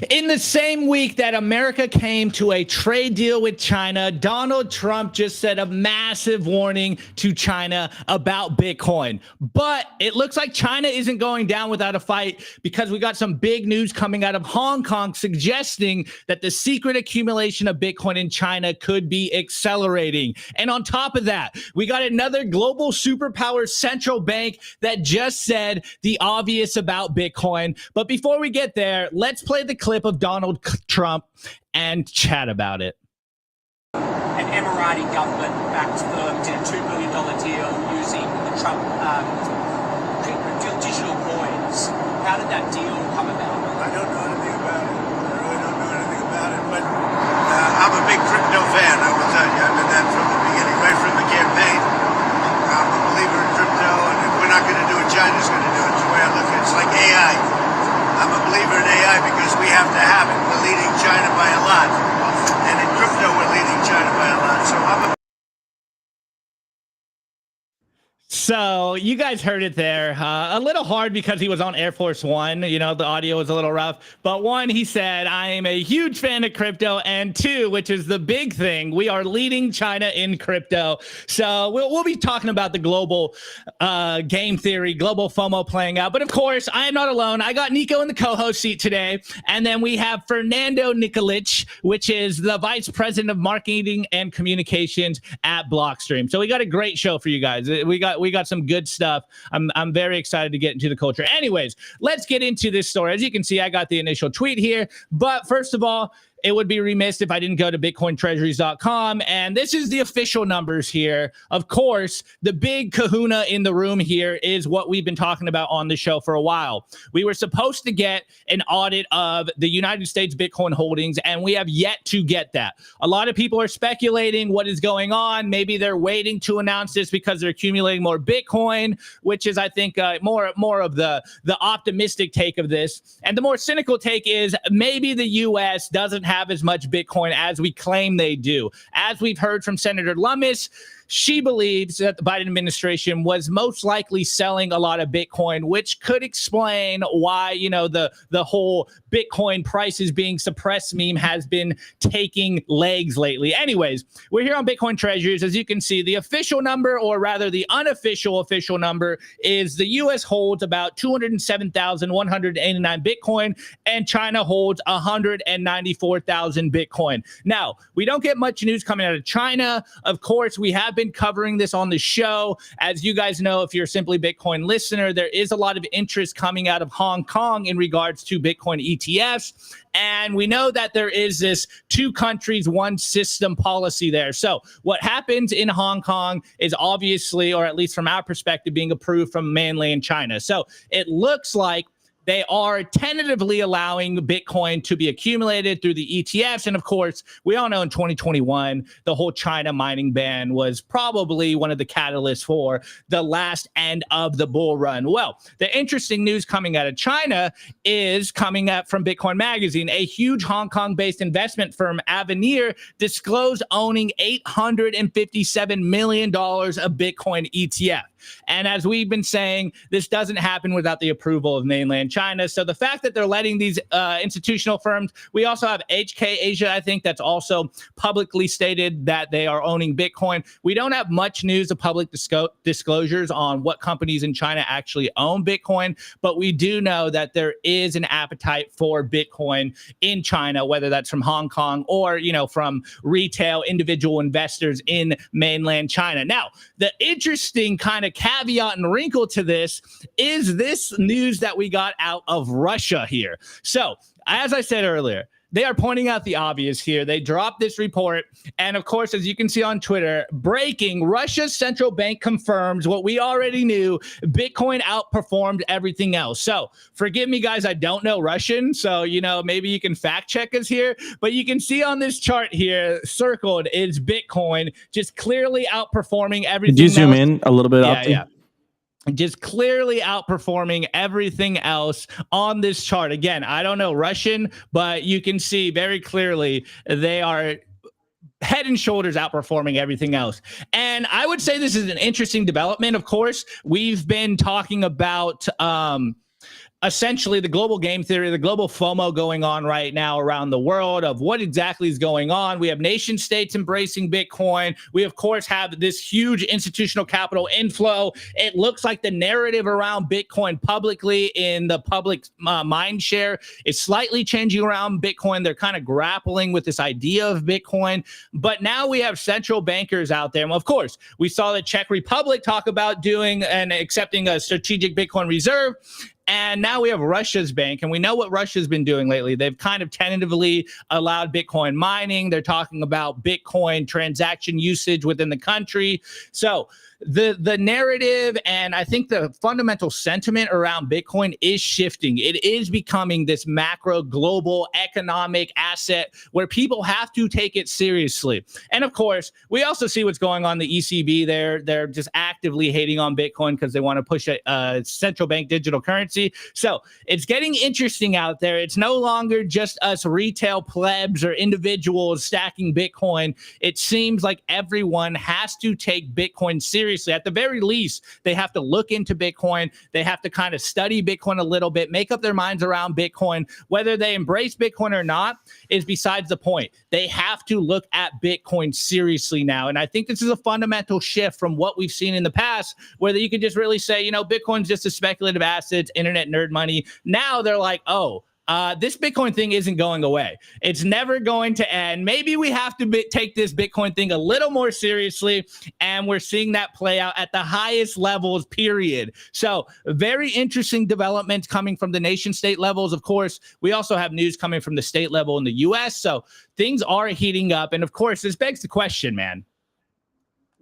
In the same week that America came to a trade deal with China, Donald Trump just said a massive warning to China about Bitcoin. But it looks like China isn't going down without a fight, because we got some big news coming out of Hong Kong suggesting that the secret accumulation of Bitcoin in China could be accelerating. And on top of that, we got another global superpower central bank that just said the obvious about Bitcoin. But before we get there, let's play the clip of Donald Trump and chat about it. An Emirati government-backed firm did a $2 billion deal using the Trump digital coins. How did that deal come about? I don't know anything about it. I really don't know anything about it, but I'm a big crypto fan, I will tell you. I've been that from the beginning, right from the campaign. I'm a believer in crypto, and if we're not going to do it, China's going to do it. It's the way I look at it. It's like AI. I'm a believer in AI because we have to have it. We're leading China by a lot. And in crypto, we're leading China by a lot. So I'm a So you guys heard it there. A little hard because he was on Air Force One. You know, the audio was a little rough. But one, he said, I am a huge fan of crypto. And two, which is the big thing, we are leading China in crypto. So we'll be talking about the global game theory, global FOMO playing out. But of course, I am not alone. I got Nico in the co-host seat today. And then we have Fernando Nikolic, which is the Vice President of Marketing and Communications at Blockstream. So we got a great show for you guys. We got some good stuff. I'm very excited to get into the culture. Anyways, let's get into this story. As you can see, I got the initial tweet here. But first of all, it would be remiss if I didn't go to bitcointreasuries.com. And this is the official numbers here. Of course, the big kahuna in the room here is what we've been talking about on the show for a while. We were supposed to get an audit of the United States Bitcoin holdings, and we have yet to get that. A lot of people are speculating what is going on. Maybe they're waiting to announce this because they're accumulating more Bitcoin, which is, I think, more of the optimistic take of this. And the more cynical take is maybe the U.S. doesn't have as much Bitcoin as we claim they do. As we've heard from Senator Lummis, she believes that the Biden administration was most likely selling a lot of Bitcoin, which could explain why, you know, the whole Bitcoin prices being suppressed meme has been taking legs lately. Anyways, we're here on Bitcoin Treasuries. As you can see, the official number, or rather the unofficial official number, is the U.S. holds about 207,189 Bitcoin, and China holds 194,000 Bitcoin. Now, we don't get much news coming out of China. Of course, we have been covering this on the show. As you guys know, if you're Simply Bitcoin listener, there is a lot of interest coming out of Hong Kong in regards to Bitcoin ETFs. And we know that there is this two countries, one system policy there. So what happens in Hong Kong is obviously, or at least from our perspective, being approved from mainland China. So it looks like they are tentatively allowing Bitcoin to be accumulated through the ETFs. And of course, we all know in 2021, the whole China mining ban was probably one of the catalysts for the last end of the bull run. Well, the interesting news coming out of China is coming up from Bitcoin Magazine. A huge Hong Kong-based investment firm, Avenir, disclosed owning $857 million of Bitcoin ETF. And as we've been saying, this doesn't happen without the approval of mainland China. So the fact that they're letting these institutional firms, we also have HK Asia, I think, that's also publicly stated that they are owning Bitcoin. We don't have much news of public disclosures on what companies in China actually own Bitcoin, but we do know that there is an appetite for Bitcoin in China, whether that's from Hong Kong or, you know, from retail individual investors in mainland China. Now, the interesting kind of caveat and wrinkle to this is this news that we got out of Russia here. So, as I said earlier, they are pointing out the obvious here. They dropped this report. And of course, as you can see on Twitter, breaking: Russia's central bank confirms what we already knew. Bitcoin outperformed everything else. So forgive me, guys, I don't know Russian. So, you know, maybe you can fact check us here. But you can see on this chart here, circled is Bitcoin, just clearly outperforming everything. Did you zoom in a little bit? Yeah. Just clearly outperforming everything else on this chart. Again, I don't know Russian, but you can see very clearly they are head and shoulders outperforming everything else. And I would say this is an interesting development. Of course, we've been talking about essentially the global game theory, the global FOMO going on right now around the world of what exactly is going on. We have nation states embracing Bitcoin. We, of course, have this huge institutional capital inflow. It looks like the narrative around Bitcoin publicly in the public mind share is slightly changing around Bitcoin. They're kind of grappling with this idea of Bitcoin. But now we have central bankers out there. And of course, we saw the Czech Republic talk about doing and accepting a strategic Bitcoin reserve. And now we have Russia's bank, and we know what Russia's been doing lately. They've kind of tentatively allowed Bitcoin mining. They're talking about Bitcoin transaction usage within the country. So the narrative and I think the fundamental sentiment around Bitcoin is shifting. It is becoming this macro global economic asset where people have to take it seriously. And of course, we also see what's going on in the ECB there. They're just actively hating on Bitcoin because they want to push a central bank digital currency. So it's getting interesting out there. It's no longer just us retail plebs or individuals stacking Bitcoin. It seems like everyone has to take Bitcoin seriously. At the very least, they have to look into Bitcoin. They have to kind of study Bitcoin a little bit, make up their minds around Bitcoin. Whether they embrace Bitcoin or not is besides the point. They have to look at Bitcoin seriously now. And I think this is a fundamental shift from what we've seen in the past, where you could just really say, you know, Bitcoin's just a speculative asset, internet nerd money. Now they're like, oh, this Bitcoin thing isn't going away. It's never going to end. Maybe we have to take this Bitcoin thing a little more seriously, and we're seeing that play out at the highest levels, period. So very interesting developments coming from the nation state levels. Of course, we also have news coming from the state level in the US. So things are heating up. And of course, this begs the question, man.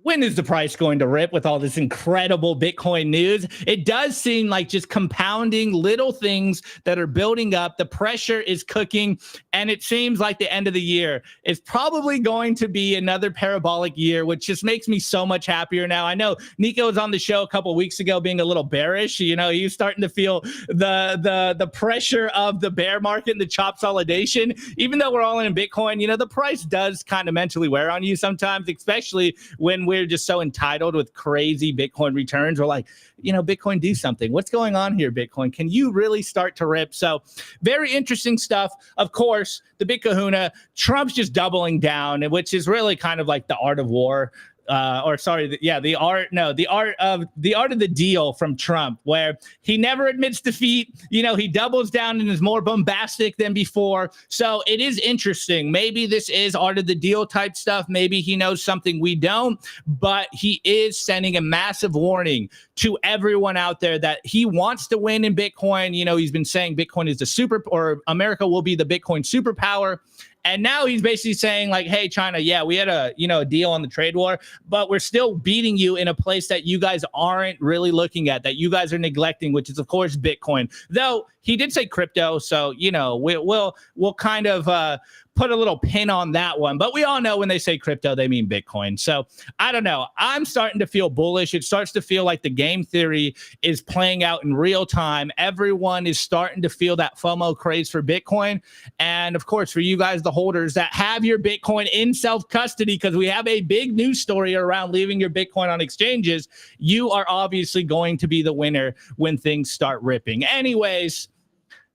When is the price going to rip with all this incredible Bitcoin news? It does seem like just compounding little things that are building up. The pressure is cooking, and it seems like the end of the year is probably going to be another parabolic year, which just makes me so much happier now. I know Nico was on the show a couple of weeks ago being a little bearish. You know, he's starting to feel the pressure of the bear market and the chop solidation. Even though we're all in Bitcoin, you know, the price does kind of mentally wear on you sometimes, especially when we're just so entitled with crazy Bitcoin returns. We're like, you know, Bitcoin, do something. What's going on here, Bitcoin? Can you really start to rip? So very interesting stuff. Of course, the big kahuna, Trump's just doubling down, which is really kind of like the art of war. The art of the deal from Trump, where he never admits defeat. You know, he doubles down and is more bombastic than before. So it is interesting. Maybe this is art of the deal type stuff. Maybe he knows something we don't, but he is sending a massive warning to everyone out there that he wants to win in Bitcoin. You know, he's been saying Bitcoin is or America will be the Bitcoin superpower. And now he's basically saying like, hey, China, yeah, we had a deal on the trade war, but we're still beating you in a place that you guys aren't really looking at, that you guys are neglecting, which is, of course, Bitcoin. Though he did say crypto. So, you know, we'll kind of put a little pin on that one. But we all know when they say crypto, they mean Bitcoin. So I don't know. I'm starting to feel bullish. It starts to feel like the game theory is playing out in real time. Everyone is starting to feel that FOMO craze for Bitcoin. And of course, for you guys, the holders that have your Bitcoin in self-custody, because we have a big news story around leaving your Bitcoin on exchanges, you are obviously going to be the winner when things start ripping. Anyways,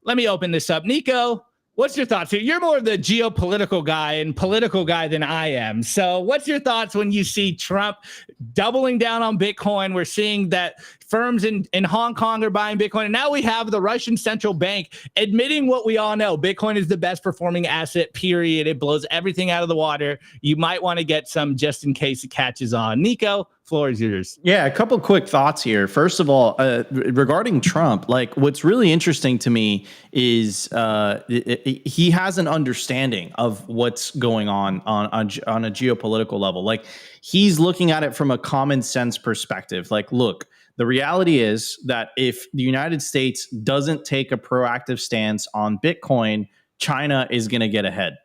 let me open this up. Nico, what's your thoughts here? You're more of the geopolitical guy and political guy than I am. So what's your thoughts when you see Trump doubling down on Bitcoin? We're seeing that firms in Hong Kong are buying Bitcoin. And now we have the Russian central bank admitting what we all know. Bitcoin is the best performing asset, period. It blows everything out of the water. You might want to get some just in case it catches on. Nico, floor is yours. Yeah, a couple quick thoughts here. First of all, regarding Trump, like what's really interesting to me is he has an understanding of what's going on a geopolitical level. Like he's looking at it from a common sense perspective. Like, look, the reality is that if the United States doesn't take a proactive stance on Bitcoin, China is going to get ahead.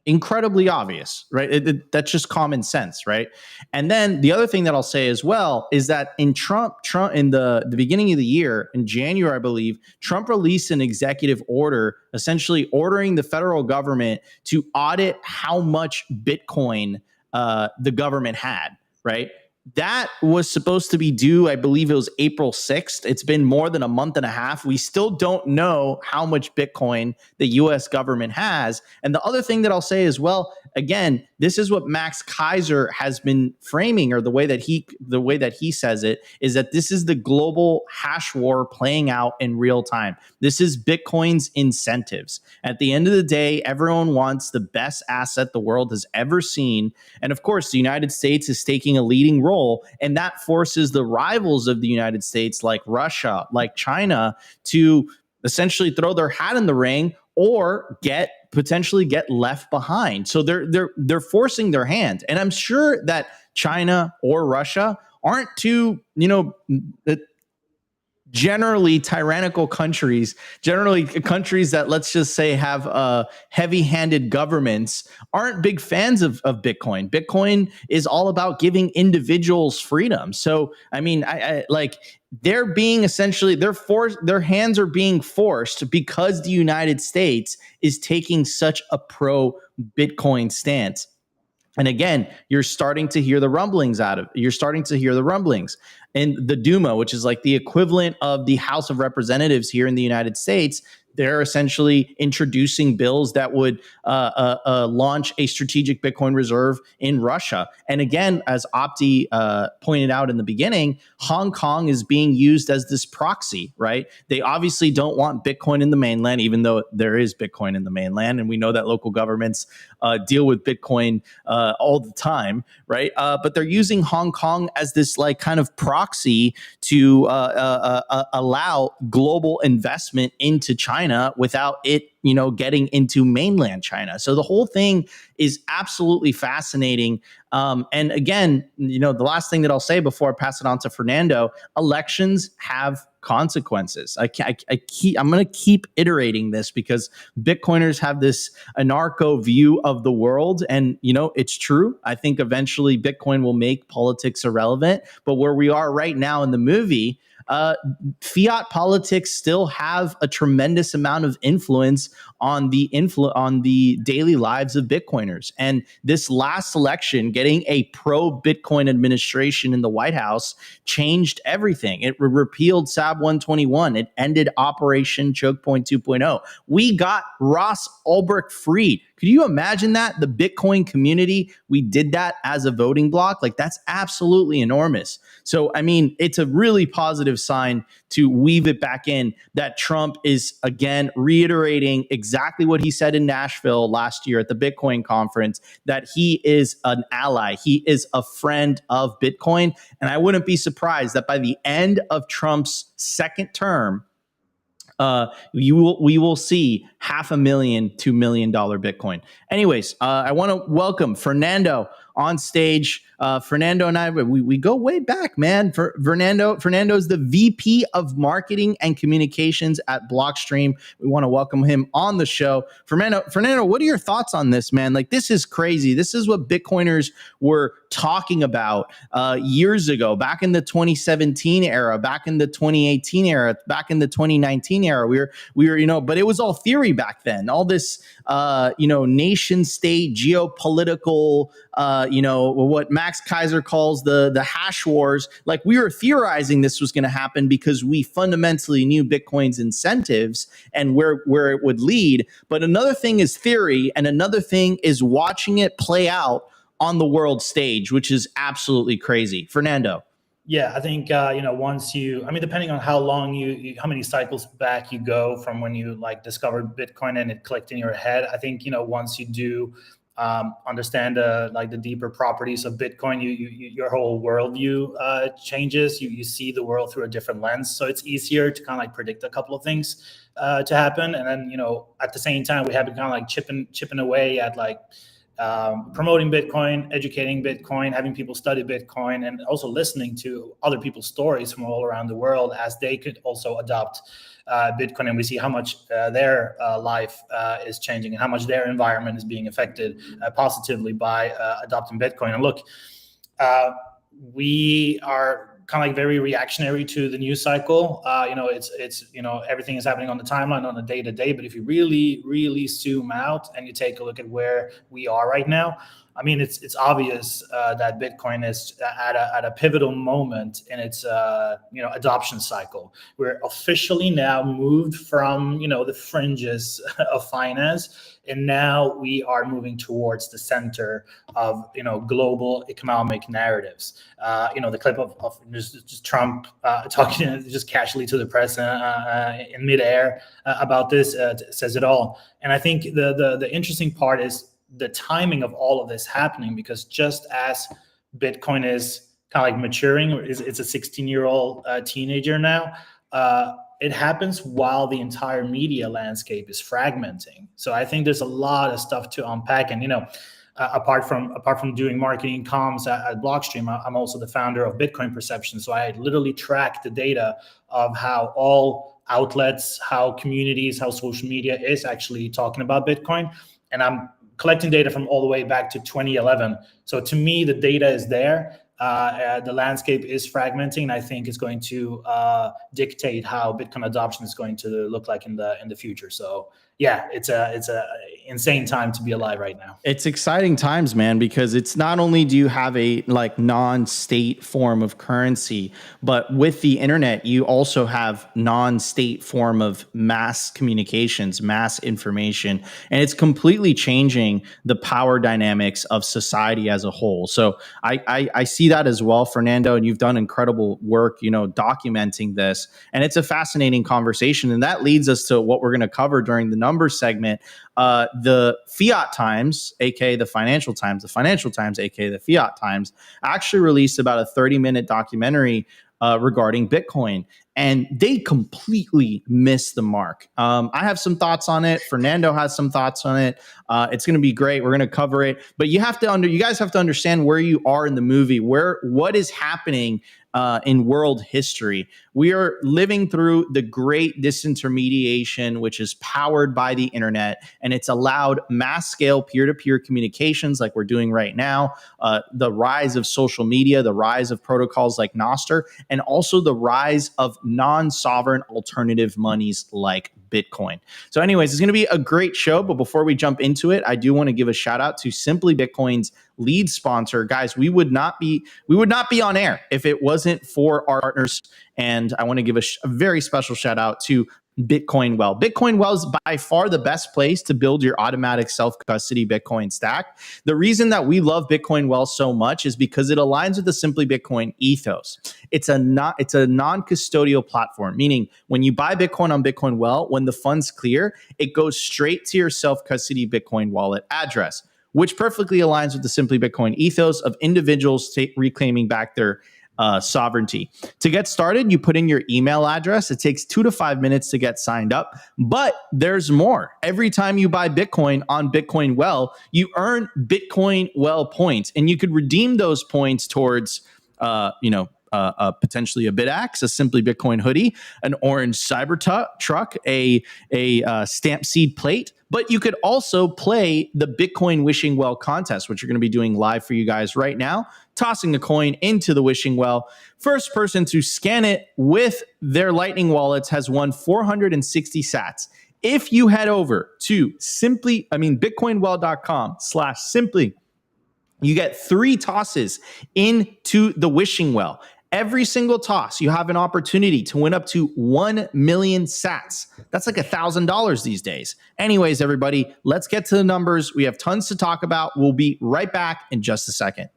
Incredibly obvious, right? That's just common sense, right? And then the other thing that I'll say as well is that in Trump in the beginning of the year, in January, I believe, Trump released an executive order essentially ordering the federal government to audit how much Bitcoin the government had, right? that was supposed to be due, I believe it was April 6th. It's been more than a month and a half. We still don't know how much Bitcoin the US government has. And the other thing that I'll say as well, again, this is what Max Kaiser has been framing, or the way that he says it, is that this is the global hash war playing out in real time. This is Bitcoin's incentives. At the end of the day, everyone wants the best asset the world has ever seen. And of course, the United States is taking a leading role, and that forces the rivals of the United States, like Russia, like China, to essentially throw their hat in the ring or potentially get left behind. So they're forcing their hand. And I'm sure that China or Russia aren't too, generally tyrannical countries, generally countries that, let's just say, have heavy-handed governments, aren't big fans of Bitcoin. Bitcoin is all about giving individuals freedom. So, I mean, I like, they're being essentially, their hands are being forced because the United States is taking such a pro-Bitcoin stance. And again, you're starting to hear the rumblings and the Duma, which is like the equivalent of the House of Representatives here in the United States. They're essentially introducing bills that would launch a strategic Bitcoin reserve in Russia. And again, as Opti pointed out in the beginning, Hong Kong is being used as this proxy, right? They obviously don't want Bitcoin in the mainland, even though there is Bitcoin in the mainland. And we know that local governments deal with Bitcoin all the time, right? But they're using Hong Kong as this like kind of proxy to allow global investment into China without it, getting into mainland China. So the whole thing is absolutely fascinating. And again, the last thing that I'll say before I pass it on to Fernando: elections have consequences. I'm going to keep iterating this because Bitcoiners have this anarcho view of the world, and it's true. I think eventually Bitcoin will make politics irrelevant, but where we are right now in the movie, fiat politics still have a tremendous amount of influence on the daily lives of Bitcoiners. And this last election, getting a pro-Bitcoin administration in the White House, changed everything. It repealed SAB 121. It ended Operation Choke Point 2.0. We got Ross Ulbricht freed. Could you imagine that? The Bitcoin community, we did that as a voting bloc. Like, that's absolutely enormous. So, I mean, it's a really positive sign to weave it back in that Trump is, again, reiterating exactly what he said in Nashville last year at the Bitcoin conference, that he is an ally. He is a friend of Bitcoin. And I wouldn't be surprised that by the end of Trump's second term, we will see $500,000 to $1 million Bitcoin. Anyways, I want to welcome Fernando on stage. Fernando and I, we go way back, man. Fernando's the VP of Marketing and Communications at Blockstream. We want to welcome him on the show. Fernando, what are your thoughts on this, man? Like, this is crazy. This is what Bitcoiners were talking about years ago, back in the 2017 era, back in the 2018 era, back in the 2019 era. We were, but it was all theory back then. All this, nation state geopolitical, what Max Kaiser calls the hash wars. Like, we were theorizing this was going to happen because we fundamentally knew Bitcoin's incentives and where it would lead. But another thing is theory, and another thing is watching it play out on the world stage, which is absolutely crazy. Fernando. Yeah, I think, once depending on how long how many cycles back you go from when you discovered Bitcoin and it clicked in your head, I think, once you do understand the deeper properties of Bitcoin, your whole worldview changes. You see the world through a different lens. So it's easier to kind of predict a couple of things to happen. And then, at the same time, we have been kind of chipping away at promoting Bitcoin, educating Bitcoin, having people study Bitcoin, and also listening to other people's stories from all around the world as they could also adopt Bitcoin. And we see how much their life is changing and how much their environment is being affected positively by adopting Bitcoin. And look, we are kind of very reactionary to the news cycle. It's everything is happening on the timeline on a day to day. But if you really, really zoom out and you take a look at where we are right now, I mean, it's obvious that Bitcoin is at a pivotal moment in its adoption cycle. We're officially now moved from the fringes of finance, and now we are moving towards the center of global economic narratives. The clip of just Trump talking just casually to the press in midair about this says it all. And I think the interesting part is the timing of all of this happening, because just as Bitcoin is kind of like maturing, it's a 16-year-old teenager now, it happens while the entire media landscape is fragmenting. So I think there's a lot of stuff to unpack. And apart from doing marketing comms at Blockstream, I'm also the founder of Bitcoin Perception. So I literally track the data of how all outlets, how communities, how social media is actually talking about Bitcoin. And I'm collecting data from all the way back to 2011. So to me, the data is there. The landscape is fragmenting, and I think it's going to dictate how Bitcoin adoption is going to look like in the future. So yeah, it's a insane time to be alive right now. It's exciting times, man, because it's not only do you have a non-state form of currency, but with the internet, you also have non-state form of mass communications, mass information, and it's completely changing the power dynamics of society as a whole. So I see that as well, Fernando, and you've done incredible work, documenting this, and it's a fascinating conversation, and that leads us to what we're going to cover during the numbers segment. The fiat times, aka the financial times, aka the fiat times, actually released about a 30-minute documentary regarding Bitcoin, and they completely missed the mark. I have some thoughts on it. Fernando has some thoughts on it. It's going to be great. We're going to cover it, but you guys have to understand where you are in the movie, what is happening in world history. We are living through the great disintermediation, which is powered by the internet, and it's allowed mass scale peer-to-peer communications like we're doing right now, the rise of social media, the rise of protocols like Nostr, and also the rise of non-sovereign alternative monies like Bitcoin. So anyways, it's going to be a great show, but before we jump into it, I do want to give a shout out to Simply Bitcoin's lead sponsor. Guys, we would not be on air if it wasn't for our partners, and I want to give a very special shout out to Bitcoin Well. Bitcoin Well is by far the best place to build your automatic self-custody Bitcoin stack. The reason that we love Bitcoin Well so much is because it aligns with the Simply Bitcoin ethos. It's a non-custodial platform, meaning when you buy Bitcoin on Bitcoin Well, when the funds clear, it goes straight to your self-custody Bitcoin wallet address, which perfectly aligns with the Simply Bitcoin ethos of individuals reclaiming back their sovereignty. To get started, you put in your email address. It takes 2 to 5 minutes to get signed up, but there's more. Every time you buy Bitcoin on Bitcoin Well, you earn Bitcoin Well points, and you could redeem those points towards, potentially a BitAxe, a Simply Bitcoin hoodie, an orange Cybertruck, a stamp seed plate. But you could also play the Bitcoin Wishing Well contest, which we're going to be doing live for you guys right now, tossing a coin into the Wishing Well. First person to scan it with their Lightning wallets has won 460 sats. If you head over to bitcoinwell.com/simply, you get 3 tosses into the Wishing Well. Every single toss, you have an opportunity to win up to 1 million sats. That's like $1,000 these days. Anyways, everybody, let's get to the numbers. We have tons to talk about. We'll be right back in just a second.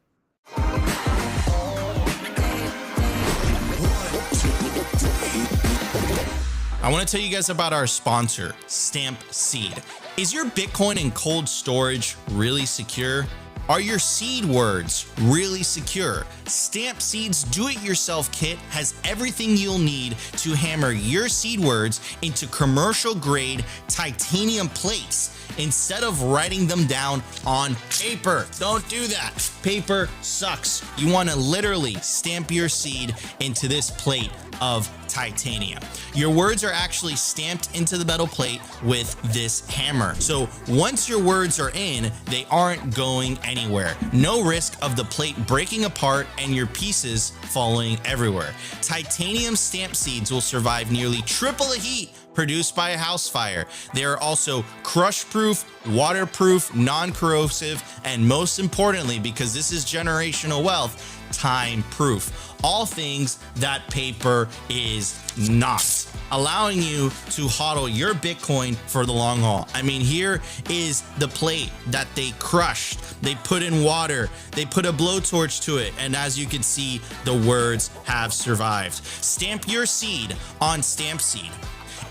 I want to tell you guys about our sponsor, Stamp Seed. Is your Bitcoin in cold storage really secure? Are your seed words really secure? Stamp Seed's do-it-yourself kit has everything you'll need to hammer your seed words into commercial-grade titanium plates instead of writing them down on paper. Don't do that. Paper sucks. You want to literally stamp your seed into this plate of titanium. Your words are actually stamped into the metal plate with this hammer. So once your words are in, they aren't going anywhere. No risk of the plate breaking apart and your pieces falling everywhere. Titanium stamp seeds will survive nearly triple the heat produced by a house fire. They are also crush-proof, waterproof, non-corrosive, and most importantly, because this is generational wealth, time-proof. All things that paper is not, allowing you to hodl your Bitcoin for the long haul. I mean, here is the plate that they crushed. They put in water, they put a blowtorch to it, and as you can see, the words have survived. Stamp your seed on StampSeed.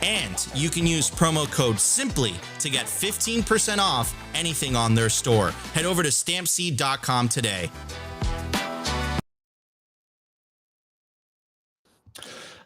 And you can use promo code SIMPLY to get 15% off anything on their store. Head over to stampseed.com today.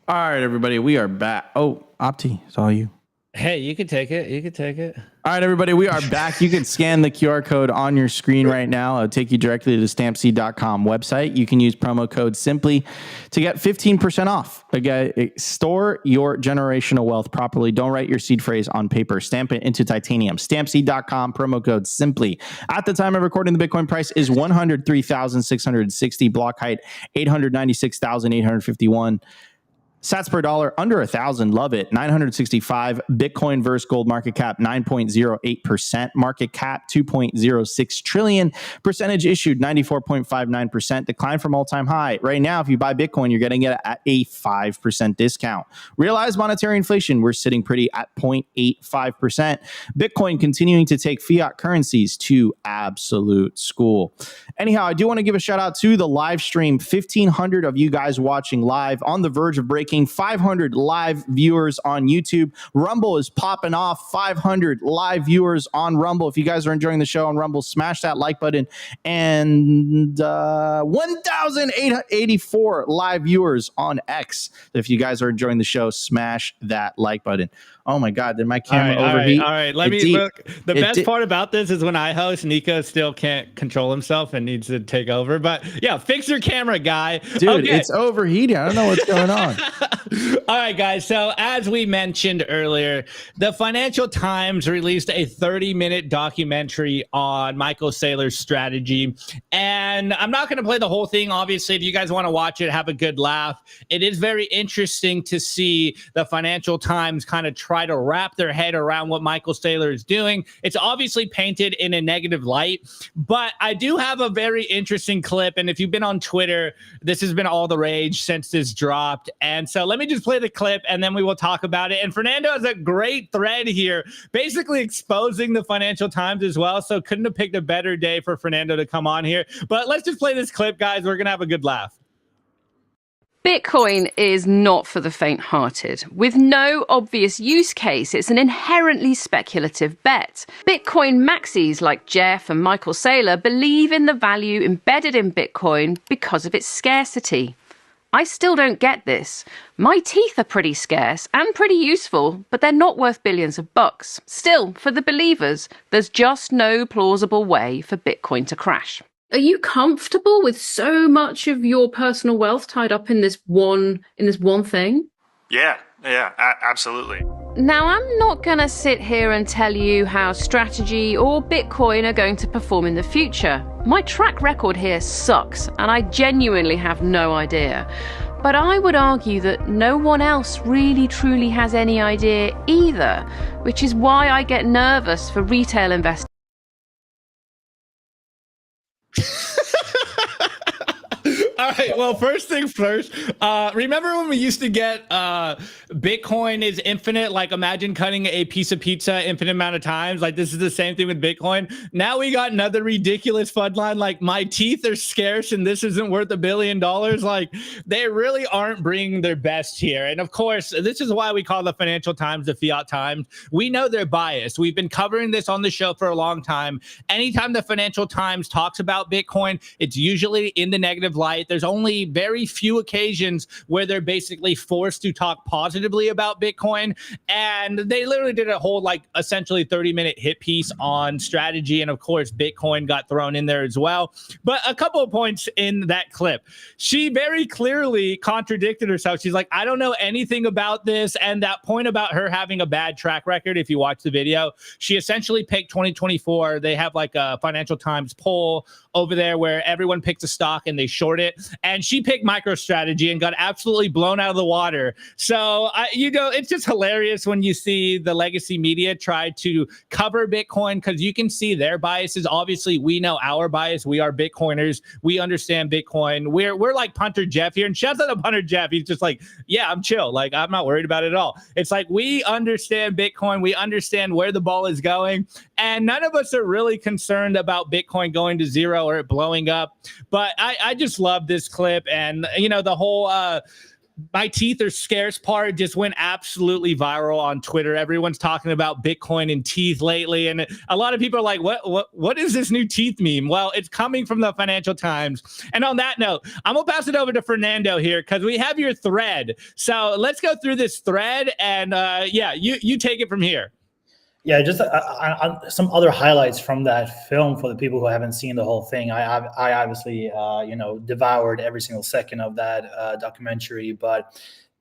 All right, everybody, we are back. Oh, Opti, it's all you. Hey, you can take it. You can take it. All right, everybody, we are back. You can scan the QR code on your screen right now. It'll take you directly to the stampseed.com website. You can use promo code SIMPLY to get 15% off. Again, store your generational wealth properly. Don't write your seed phrase on paper. Stamp it into titanium. Stampseed.com, promo code SIMPLY. At the time of recording, the Bitcoin price is 103,660. Block height, 896,851. Sats per dollar under 1,000. Love it. 965. Bitcoin versus gold market cap 9.08%. Market cap 2.06 trillion. Percentage issued 94.59%. Decline from all-time high. Right now, if you buy Bitcoin, you're getting it at a 5% discount. Realized monetary inflation, we're sitting pretty at 0.85%. Bitcoin continuing to take fiat currencies to absolute school. Anyhow, I do want to give a shout out to the live stream. 1,500 of you guys watching live, on the verge of breaking 500 live viewers on YouTube. Rumble is popping off. 500 live viewers on Rumble. If you guys are enjoying the show on Rumble, smash that like button. And 1,884 live viewers on X. If you guys are enjoying the show, smash that like button. Oh my God, did my camera overheat? All right. Let me look. The best part about this is when I host, Nico still can't control himself and needs to take over. But yeah, fix your camera, guy. Dude, okay. It's overheating. I don't know what's going on. All right, guys. So as we mentioned earlier, the Financial Times released a 30-minute documentary on Michael Saylor's strategy. And I'm not going to play the whole thing. Obviously, if you guys want to watch it, have a good laugh. It is very interesting to see the Financial Times kind of try to wrap their head around what Michael Saylor is doing. It's obviously painted in a negative light, but I do have a very interesting clip. And if you've been on Twitter, this has been all the rage since this dropped. And so let me just play the clip and then we will talk about it. And Fernando has a great thread here, basically exposing the Financial Times as well. So couldn't have picked a better day for Fernando to come on here. But let's just play this clip, guys. We're going to have a good laugh. Bitcoin is not for the faint-hearted. With no obvious use case, it's an inherently speculative bet. Bitcoin maxis like Jeff and Michael Saylor believe in the value embedded in Bitcoin because of its scarcity. I still don't get this. My teeth are pretty scarce and pretty useful, but they're not worth billions of bucks. Still, for the believers, there's just no plausible way for Bitcoin to crash. Are you comfortable with so much of your personal wealth tied up in this one thing? Yeah, absolutely. Now, I'm not going to sit here and tell you how strategy or Bitcoin are going to perform in the future. My track record here sucks, and I genuinely have no idea. But I would argue that no one else really truly has any idea either, which is why I get nervous for retail investors. All right. Well, first thing first, remember when we used to get Bitcoin is infinite? Like, imagine cutting a piece of pizza infinite amount of times. Like, this is the same thing with Bitcoin. Now we got another ridiculous FUD line. Like, my teeth are scarce and this isn't worth $1 billion. Like, they really aren't bringing their best here. And of course, this is why we call the Financial Times the Fiat Times. We know they're biased. We've been covering this on the show for a long time. Anytime the Financial Times talks about Bitcoin, it's usually in the negative light. There's only very few occasions where they're basically forced to talk positively about Bitcoin. And they literally did a whole, like, essentially 30-minute hit piece on strategy. And of course, Bitcoin got thrown in there as well. But a couple of points in that clip. She very clearly contradicted herself. She's like, I don't know anything about this. And that point about her having a bad track record, if you watch the video, she essentially picked 2024. They have like a Financial Times poll over there where everyone picks a stock and they short it. And she picked MicroStrategy and got absolutely blown out of the water. So, it's just hilarious when you see the legacy media try to cover Bitcoin, because you can see their biases. Obviously, we know our bias. We are Bitcoiners. We understand Bitcoin. We're like Punter Jeff here. And shouts out to Punter Jeff. He's just like, yeah, I'm chill. Like, I'm not worried about it at all. It's like, we understand Bitcoin. We understand where the ball is going. And none of us are really concerned about Bitcoin going to zero or it blowing up. But I just love this clip. And, the whole my teeth are scarce part just went absolutely viral on Twitter. Everyone's talking about Bitcoin and teeth lately. And a lot of people are like, what is this new teeth meme? Well, it's coming from the Financial Times. And on that note, I'm going to pass it over to Fernando here, because we have your thread. So let's go through this thread. And you take it from here. Yeah, just some other highlights from that film for the people who haven't seen the whole thing. I obviously, devoured every single second of that documentary. But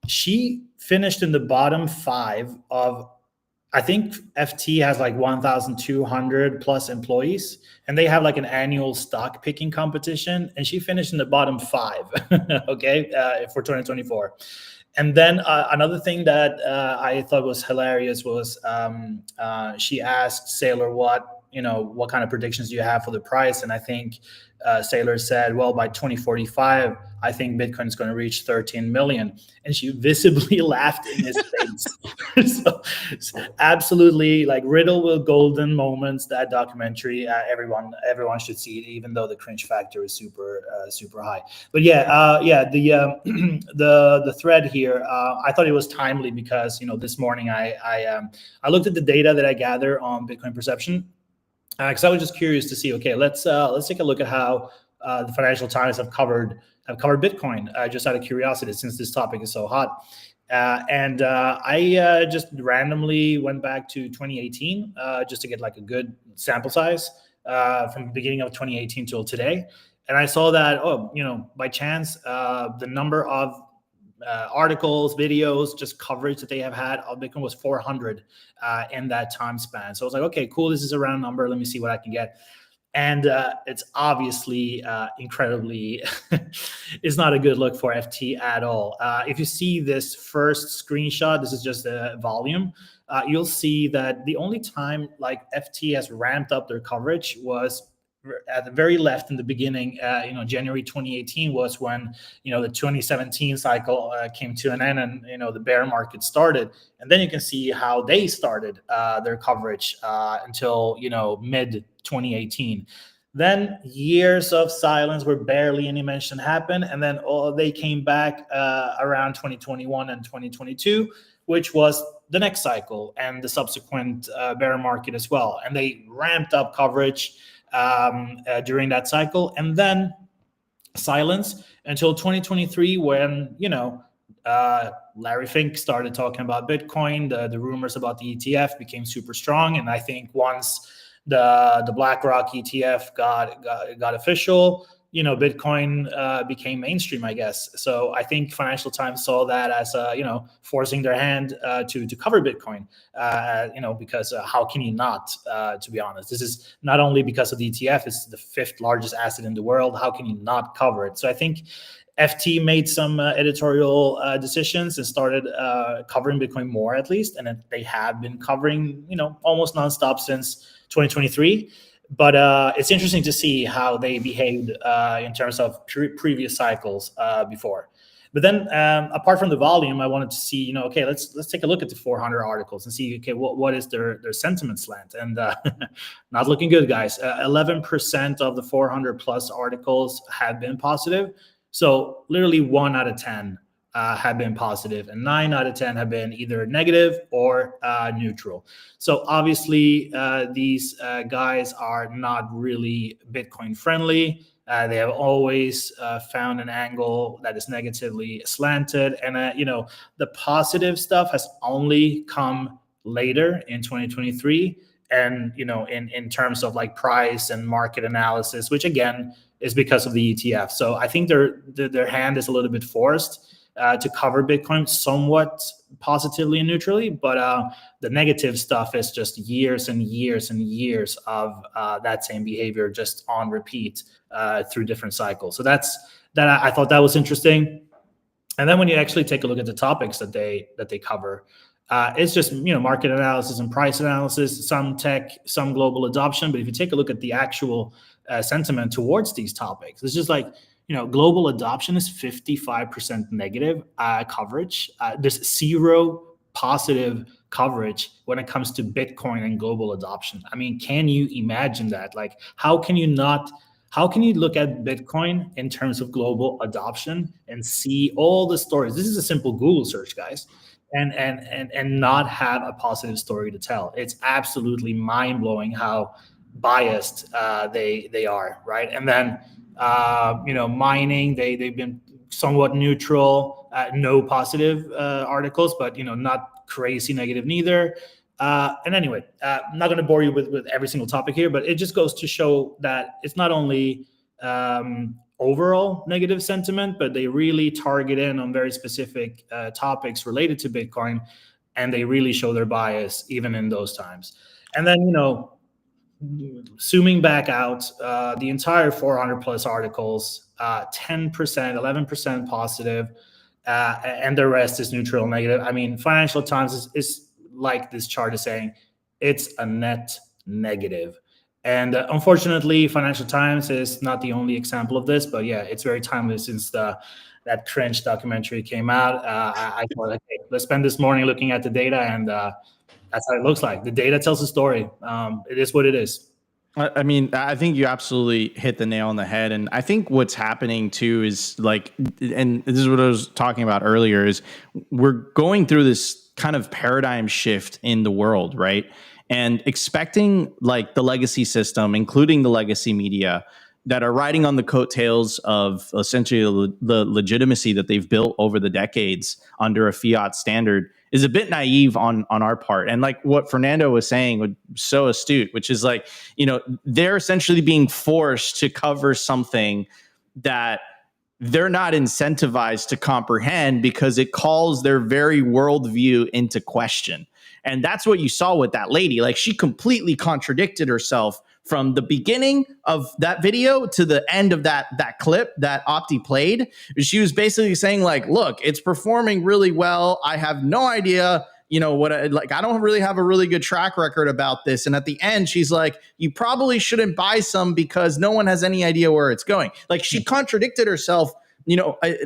she finished in the bottom 5 of, I think FT has like 1,200 plus employees, and they have like an annual stock picking competition. And she finished in the bottom 5, okay, for 2024. And then another thing that I thought was hilarious was she asked Saylor what kind of predictions do you have for the price? And I think Saylor said, well, by 2045, I think Bitcoin is going to reach 13 million. And she visibly laughed in his face. So absolutely, like, riddle with golden moments, that documentary. Everyone should see it, even though the cringe factor is super high. But the thread here, I thought it was timely because this morning I looked at the data that I gather on Bitcoin Perception, because I was just curious to see. Okay, let's take a look at how the Financial Times have covered Bitcoin, just out of curiosity, since this topic is so hot. I just randomly went back to 2018 just to get like a good sample size from the beginning of 2018 till today. And I saw that, by chance, the number of articles, videos, just coverage that they have had of Bitcoin was 400 in that time span. So I was like, okay, cool. This is a round number. Let me see what I can get. And it's obviously incredibly, it's not a good look for FT at all. If you see this first screenshot, this is just the volume. You'll see that the only time like FT has ramped up their coverage was at the very left in the beginning. January 2018 was when the 2017 cycle came to an end, and the bear market started. And then you can see how they started their coverage until mid 2018. Then years of silence where barely any mention happened, and then they came back around 2021 and 2022, which was the next cycle and the subsequent bear market as well. And they ramped up coverage during that cycle, and then silence until 2023 when Larry Fink started talking about Bitcoin. The rumors about the ETF became super strong, and I think once the BlackRock ETF got official, Bitcoin became mainstream, I guess. So I think Financial Times saw that as forcing their hand to cover Bitcoin, because how can you not, to be honest? This is not only because of the ETF, it's the 5th largest asset in the world. How can you not cover it? So I think FT made some editorial decisions and started covering Bitcoin more, at least. And they have been covering, almost nonstop since 2023. But it's interesting to see how they behaved in terms of previous cycles before. But then, apart from the volume, I wanted to see, okay, let's take a look at the 400 articles and see, okay, what is their sentiment slant? And not looking good, guys. 11% of the 400 plus articles have been positive. So literally 1 out of 10 have been positive, and 9 out of 10 have been either negative or neutral. So obviously, these guys are not really Bitcoin friendly. They have always found an angle that is negatively slanted. And, the positive stuff has only come later in 2023. And, in terms of like price and market analysis, which again is because of the ETF. So I think their hand is a little bit forced to cover Bitcoin somewhat positively and neutrally, but the negative stuff is just years and years and years of that same behavior just on repeat through different cycles. So that I thought that was interesting. And then when you actually take a look at the topics that they cover, it's just market analysis and price analysis, some tech, some global adoption. But if you take a look at the actual sentiment towards these topics, it's just like, global adoption is 55% negative coverage. There's zero positive coverage when it comes to Bitcoin and global adoption. I mean, can you imagine that? Like, how can you look at Bitcoin in terms of global adoption and see all the stories? This is a simple Google search, guys, and not have a positive story to tell. It's absolutely mind-blowing how biased they are, right? And then mining, they've been somewhat neutral, no positive articles, but not crazy negative neither. And anyway, I'm not going to bore you with every single topic here, but it just goes to show that it's not only overall negative sentiment, but they really target in on very specific topics related to Bitcoin, and they really show their bias even in those times. And then, zooming back out, the entire 400 plus articles, 10%, 11% positive, and the rest is neutral, negative. I mean, Financial Times is like this chart is saying, it's a net negative. And unfortunately, Financial Times is not the only example of this, but yeah, it's very timely since that cringe documentary came out. I thought, okay, let's spend this morning looking at the data, and that's how it looks like. The data tells the story. It is what it is. I mean, I think you absolutely hit the nail on the head. And I think what's happening too is like, and this is what I was talking about earlier, is we're going through this kind of paradigm shift in the world, right? And expecting like the legacy system, including the legacy media, that are riding on the coattails of essentially the legitimacy that they've built over the decades under a fiat standard, is a bit naive on our part. And like what Fernando was saying was so astute, which is like, they're essentially being forced to cover something that they're not incentivized to comprehend because it calls their very worldview into question. And that's what you saw with that lady. Like, she completely contradicted herself from the beginning of that video to the end of that clip that Opti played. She was basically saying like, look, it's performing really well. I have no idea, I don't really have a really good track record about this. And at the end, she's like, you probably shouldn't buy some because no one has any idea where it's going. Like, she contradicted herself,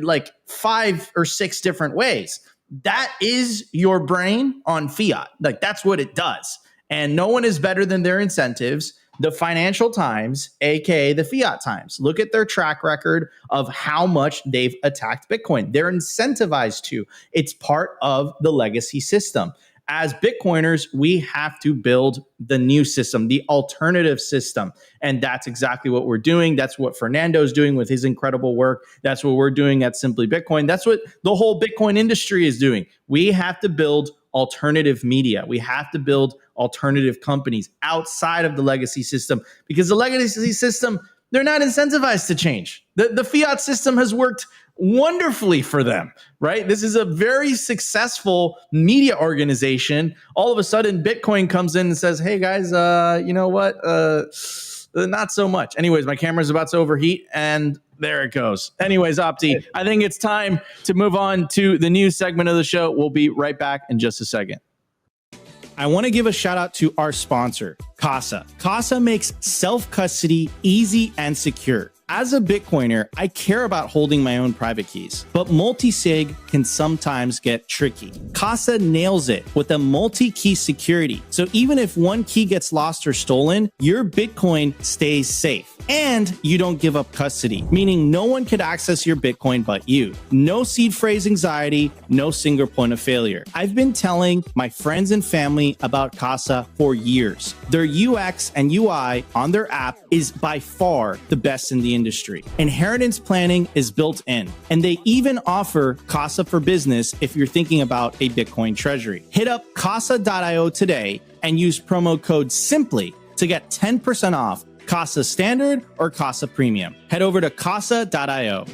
like 5 or 6 different ways. That is your brain on fiat. Like, that's what it does. And no one is better than their incentives. The Financial Times, aka the Fiat Times, look at their track record of how much they've attacked Bitcoin. They're incentivized to. It's part of the legacy system. As Bitcoiners, we have to build the new system, the alternative system. And that's exactly what we're doing. That's what Fernando's doing with his incredible work. That's what we're doing at Simply Bitcoin. That's what the whole Bitcoin industry is doing. We have to build alternative media. We have to build alternative companies outside of the legacy system, because the legacy system, they're not incentivized to change. The fiat system has worked wonderfully for them, right? This is a very successful media organization. All of a sudden, Bitcoin comes in and says, hey guys, you know what? Not so much. Anyways, my camera's about to overheat, and there it goes. Anyways, Opti, I think it's time to move on to the news segment of the show. We'll be right back in just a second. I want to give a shout out to our sponsor, Casa. Casa makes self-custody easy and secure. As a Bitcoiner, I care about holding my own private keys, but multi-sig can sometimes get tricky. Casa nails it with a multi-key security. So even if one key gets lost or stolen, your Bitcoin stays safe. And you don't give up custody, meaning no one could access your Bitcoin but you. No seed phrase anxiety, no single point of failure. I've been telling my friends and family about Casa for years. Their UX and UI on their app is by far the best in the industry. Inheritance planning is built in, and they even offer Casa for Business if you're thinking about a Bitcoin treasury. Hit up casa.io today and use promo code SIMPLY to get 10% off Casa Standard or Casa Premium. Head over to casa.io.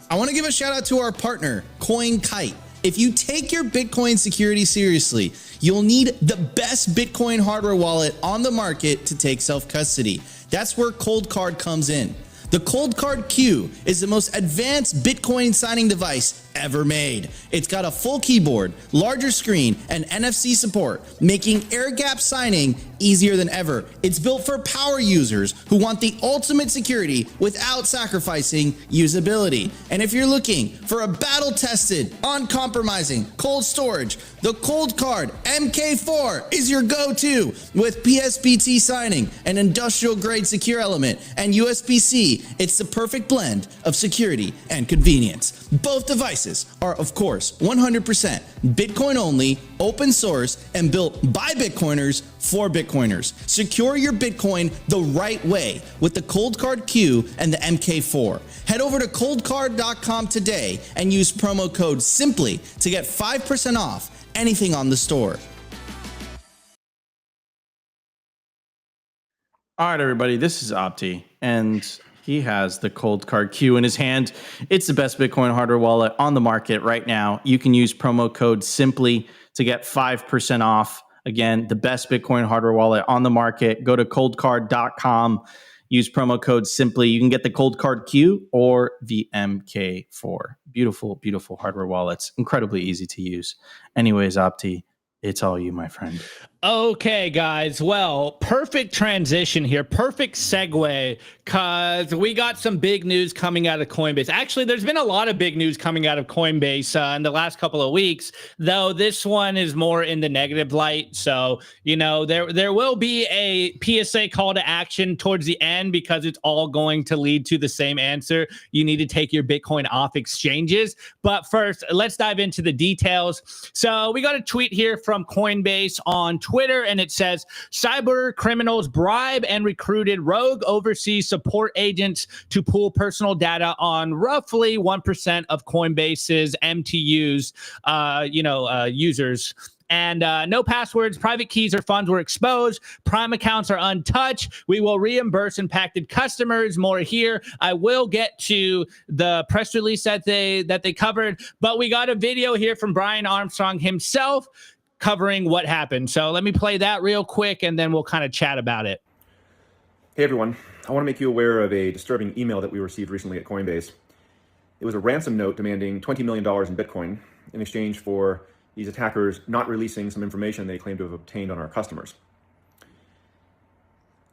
I want to give a shout out to our partner, CoinKite. If you take your Bitcoin security seriously, you'll need the best Bitcoin hardware wallet on the market to take self-custody. That's where Cold Card comes in. The Cold Card Q is the most advanced Bitcoin signing device ever made. It's got a full keyboard, larger screen, and NFC support, making air-gap signing easier than ever. It's built for power users who want the ultimate security without sacrificing usability. And if you're looking for a battle-tested, uncompromising cold storage, the Cold Card MK4 is your go-to with PSPT signing, an industrial-grade secure element, and USB-C. It's the perfect blend of security and convenience. Both devices are, of course, 100% Bitcoin only, open source, and built by Bitcoiners for Bitcoiners. Secure your Bitcoin the right way with the Cold Card Q and the MK4. Head over to coldcard.com today and use promo code SIMPLY to get 5% off anything on the store. All right, everybody, this is Opti, and he has the Cold Card Q in his hand. It's the best Bitcoin hardware wallet on the market right now. You can use promo code SIMPLY to get 5% off. Again, the best Bitcoin hardware wallet on the market. Go to coldcard.com, use promo code SIMPLY. You can get the Cold Card Q or the MK4. Beautiful, beautiful hardware wallets. Incredibly easy to use. Anyways, Opti, it's all you, my friend. Okay, guys. Well, perfect transition here. Perfect segue, because we got some big news coming out of Coinbase. Actually, there's been a lot of big news coming out of Coinbase in the last couple of weeks, though this one is more in the negative light. So, you know, there will be a PSA call to action towards the end, because it's all going to lead to the same answer. You need to take your Bitcoin off exchanges. But first, let's dive into the details. So we got a tweet here from Coinbase on Twitter, and it says, cyber criminals bribe and recruited rogue overseas support agents to pull personal data on roughly 1% of Coinbase's MTUs, users. And no passwords, private keys, or funds were exposed. Prime accounts are untouched. We will reimburse impacted customers. More here. I will get to the press release that they covered, but we got a video here from Brian Armstrong himself covering what happened. So let me play that real quick, and then we'll kind of chat about it. Hey everyone, I want to make you aware of a disturbing email that we received recently at Coinbase. It was a ransom note demanding $20 million in Bitcoin in exchange for these attackers not releasing some information they claim to have obtained on our customers.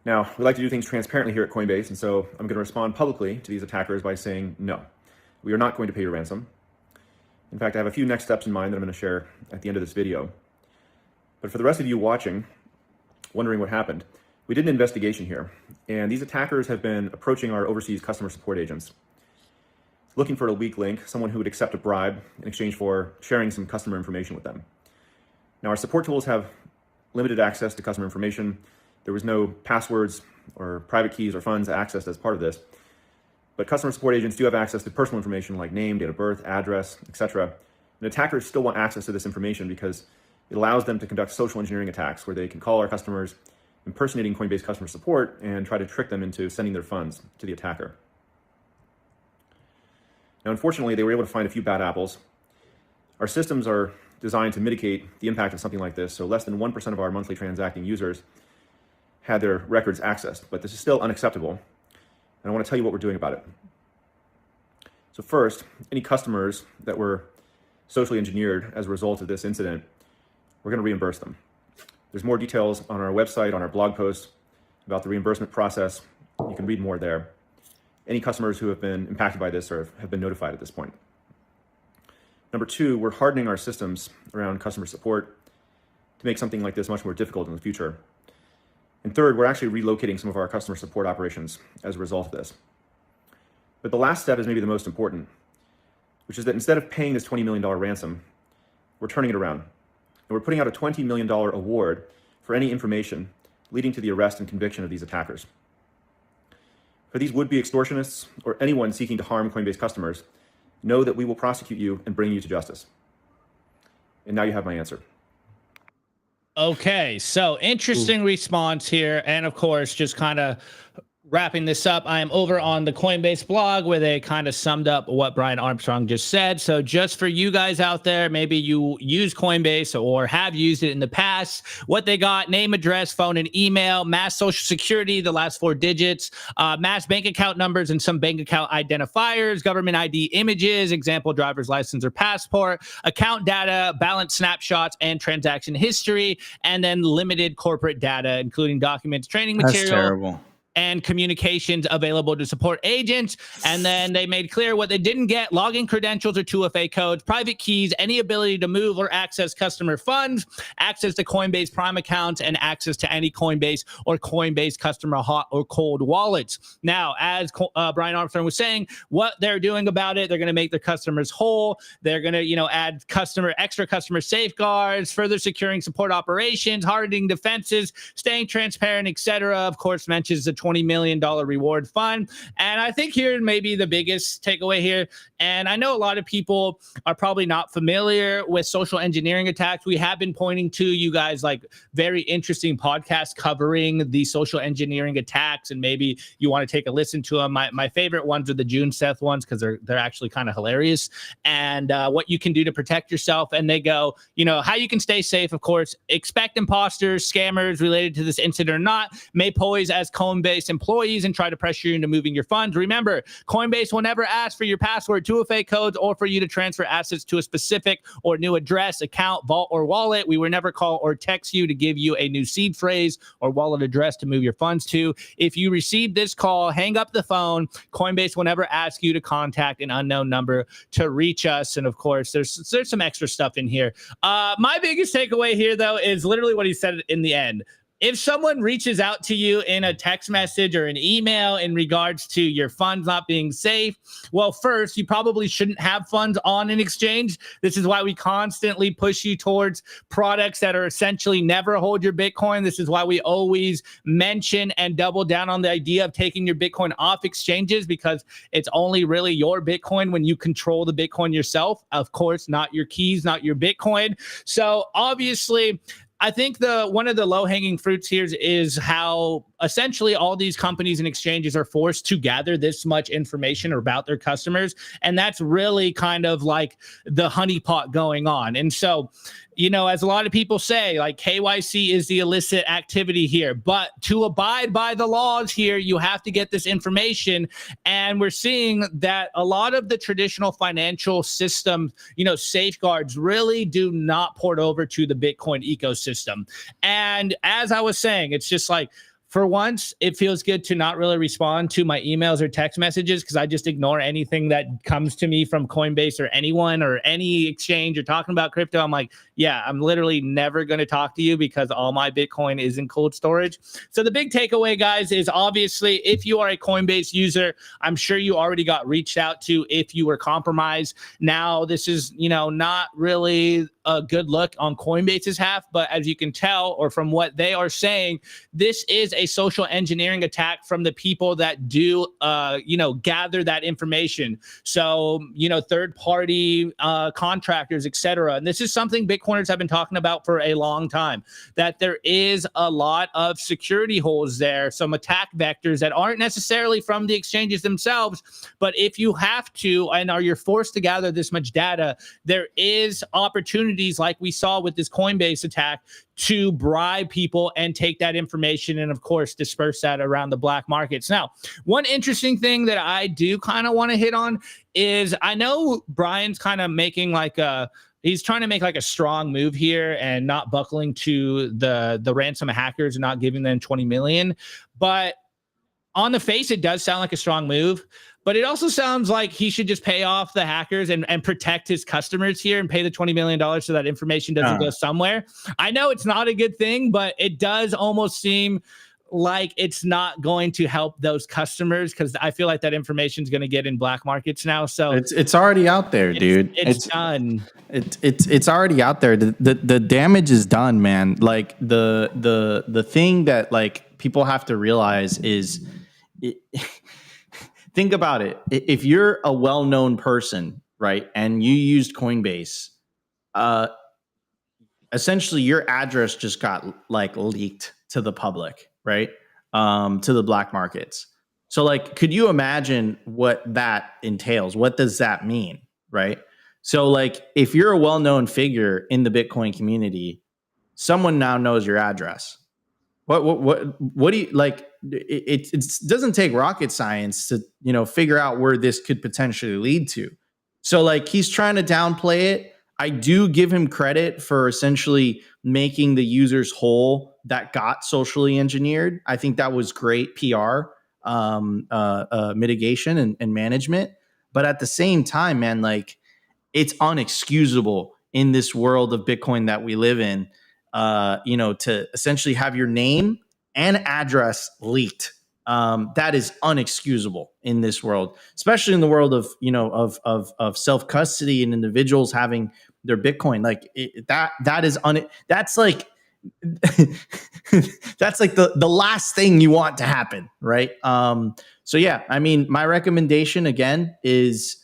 Now, we like to do things transparently here at Coinbase, and so I'm going to respond publicly to these attackers by saying no, we are not going to pay your ransom. In fact, I have a few next steps in mind that I'm going to share at the end of this video. But for the rest of you watching, wondering what happened, we did an investigation here, and these attackers have been approaching our overseas customer support agents, looking for a weak link, someone who would accept a bribe in exchange for sharing some customer information with them. Now, our support tools have limited access to customer information. There was no passwords or private keys or funds accessed as part of this, but customer support agents do have access to personal information like name, date of birth, address, etc. And attackers still want access to this information because it allows them to conduct social engineering attacks where they can call our customers, impersonating Coinbase customer support, and try to trick them into sending their funds to the attacker. Now, unfortunately, they were able to find a few bad apples. Our systems are designed to mitigate the impact of something like this, so less than 1% of our monthly transacting users had their records accessed, but this is still unacceptable, and I want to tell you what we're doing about it. So first, any customers that were socially engineered as a result of this incident, we're going to reimburse them. There's more details on our website, on our blog post about the reimbursement process. You can read more there. Any customers who have been impacted by this or have been notified at this point. Number two, we're hardening our systems around customer support to make something like this much more difficult in the future. And third, we're actually relocating some of our customer support operations as a result of this. But the last step is maybe the most important, which is that instead of paying this $20 million ransom, we're turning it around. And we're putting out a $20 million award for any information leading to the arrest and conviction of these attackers. For these would-be extortionists or anyone seeking to harm Coinbase customers, know that we will prosecute you and bring you to justice. And now you have my answer. Okay, so interesting response here. And of course, just kind of wrapping this up, I am over on the Coinbase blog where they kind of summed up what Brian Armstrong just said. So just for you guys out there, maybe you use Coinbase or have used it in the past, what they got: name, address, phone, and email, mass social security, the last 4 digits, mass bank account numbers and some bank account identifiers, government ID images, example, driver's license or passport, account data, balance snapshots, and transaction history, and then limited corporate data, including documents, training material. That's terrible. And communications available to support agents. And then they made clear what they didn't get: login credentials or 2FA codes, private keys, any ability to move or access customer funds, access to Coinbase Prime accounts, and access to any Coinbase or Coinbase customer hot or cold wallets. Now, as Brian Armstrong was saying, what they're doing about it, they're going to make their customers whole. They're going to, add extra customer safeguards, further securing support operations, hardening defenses, staying transparent, etc. Of course, mentions the $20 million reward fund. And I think here maybe the biggest takeaway here, and I know a lot of people are probably not familiar with social engineering attacks. We have been pointing to you guys like very interesting podcasts covering the social engineering attacks, and maybe you want to take a listen to them. My favorite ones are the June Seth ones because they're actually kind of hilarious, and what you can do to protect yourself. And they go, how you can stay safe. Of course, expect imposters, scammers related to this incident or not may pose as Coinbase employees and try to pressure you into moving your funds. Remember, Coinbase will never ask for your password, 2FA codes, or for you to transfer assets to a specific or new address, account, vault, or wallet. We will never call or text you to give you a new seed phrase or wallet address to move your funds to. If you receive this call, hang up the phone. Coinbase will never ask you to contact an unknown number to reach us. And of course, there's some extra stuff in here. My biggest takeaway here, though, is literally what he said in the end. If someone reaches out to you in a text message or an email in regards to your funds not being safe, well, first, you probably shouldn't have funds on an exchange. This is why we constantly push you towards products that are essentially never hold your Bitcoin. This is why we always mention and double down on the idea of taking your Bitcoin off exchanges, because it's only really your Bitcoin when you control the Bitcoin yourself. Of course, not your keys, not your Bitcoin. So obviously, I think one of the low-hanging fruits here is how essentially all these companies and exchanges are forced to gather this much information about their customers. And that's really kind of like the honeypot going on. And so, as a lot of people say, like, KYC is the illicit activity here. But to abide by the laws here, you have to get this information. And we're seeing that a lot of the traditional financial system, safeguards really do not port over to the Bitcoin ecosystem. And as I was saying, it's just like, for once, it feels good to not really respond to my emails or text messages, because I just ignore anything that comes to me from Coinbase or anyone or any exchange or talking about crypto. I'm like, yeah, I'm literally never going to talk to you because all my Bitcoin is in cold storage. So the big takeaway, guys, is obviously if you are a Coinbase user, I'm sure you already got reached out to if you were compromised. Now, this is, not really a good look on Coinbase's half, but as you can tell, or from what they are saying, this is a social engineering attack from the people that do, gather that information. So, third-party contractors, etc. And this is something Bitcoiners have been talking about for a long time, that there is a lot of security holes there, some attack vectors that aren't necessarily from the exchanges themselves. But if you have to, and you're forced to gather this much data, there is opportunities like we saw with this Coinbase attack to bribe people and take that information and, of course, disperse that around the black markets. Now, one interesting thing that I do kind of want to hit on is I know Brian's kind of making he's trying to make like a strong move here and not buckling to the ransom hackers and not giving them 20 million. But on the face, it does sound like a strong move. But it also sounds like he should just pay off the hackers and protect his customers here and pay the $20 million so that information doesn't go somewhere. I know it's not a good thing, but it does almost seem like it's not going to help those customers, because I feel like that information is going to get in black markets now. So it's already out there, dude. It's done. It's already out there. The damage is done, man. Like the thing that like people have to realize is, think about it. If you're a well-known person, right, and you used Coinbase, essentially your address just got like leaked to the public, right? To the black markets. So like, could you imagine what that entails? What does that mean, right? So like, if you're a well-known figure in the Bitcoin community, someone now knows your address. What do you like? It doesn't take rocket science to, you know, figure out where this could potentially lead to. So like, he's trying to downplay it. I do give him credit for essentially making the users whole that got socially engineered. I think that was great PR mitigation and management. But at the same time, man, like, it's unexcusable in this world of Bitcoin that we live in, you know, to essentially have your name and address leaked. That is unexcusable in this world, especially in the world of, you know, of self custody and individuals having their Bitcoin. Like that's like that's like the last thing you want to happen, right? So yeah, I mean, my recommendation again is,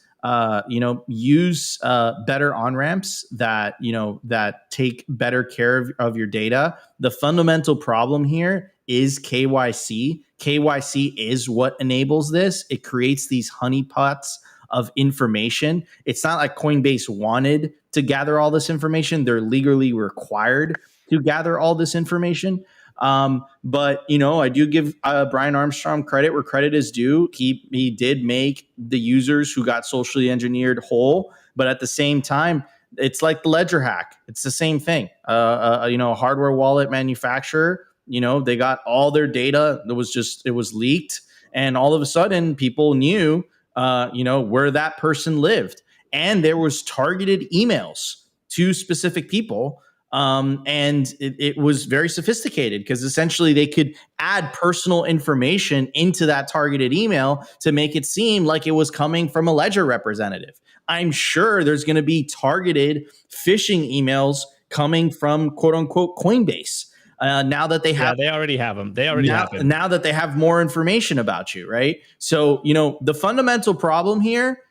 you know, use better on-ramps that, you know, that take better care of your data. The fundamental problem here is KYC. KYC is what enables this. It creates these honeypots of information. It's not like Coinbase wanted to gather all this information. They're legally required to gather all this information. But, you know, I do give Brian Armstrong credit where credit is due. He did make the users who got socially engineered whole, but at the same time, it's like the ledger hack. It's the same thing. You know, a hardware wallet manufacturer, you know, they got all their data. It was leaked, and all of a sudden people knew, you know, where that person lived, and there was targeted emails to specific people. And it was very sophisticated because essentially they could add personal information into that targeted email to make it seem like it was coming from a ledger representative. I'm sure there's going to be targeted phishing emails coming from quote unquote Coinbase. Now that they have, they already have them. They already have them. Now that they have more information about you, right? So, you know, the fundamental problem here,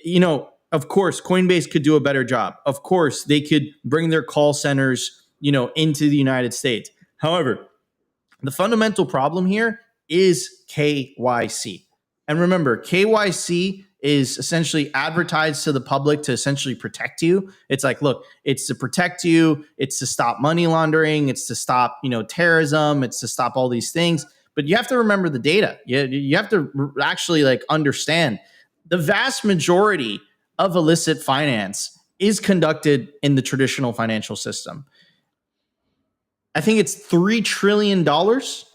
you know, of course, Coinbase could do a better job. Of course, they could bring their call centers, you know, into the United States. However, the fundamental problem here is KYC. And remember, KYC is essentially advertised to the public to essentially protect you. It's like, look, it's to protect you. It's to stop money laundering. It's to stop, you know, terrorism. It's to stop all these things. But you have to remember the data. You have to actually like understand the vast majority of illicit finance is conducted in the traditional financial system. I think it's $3 trillion.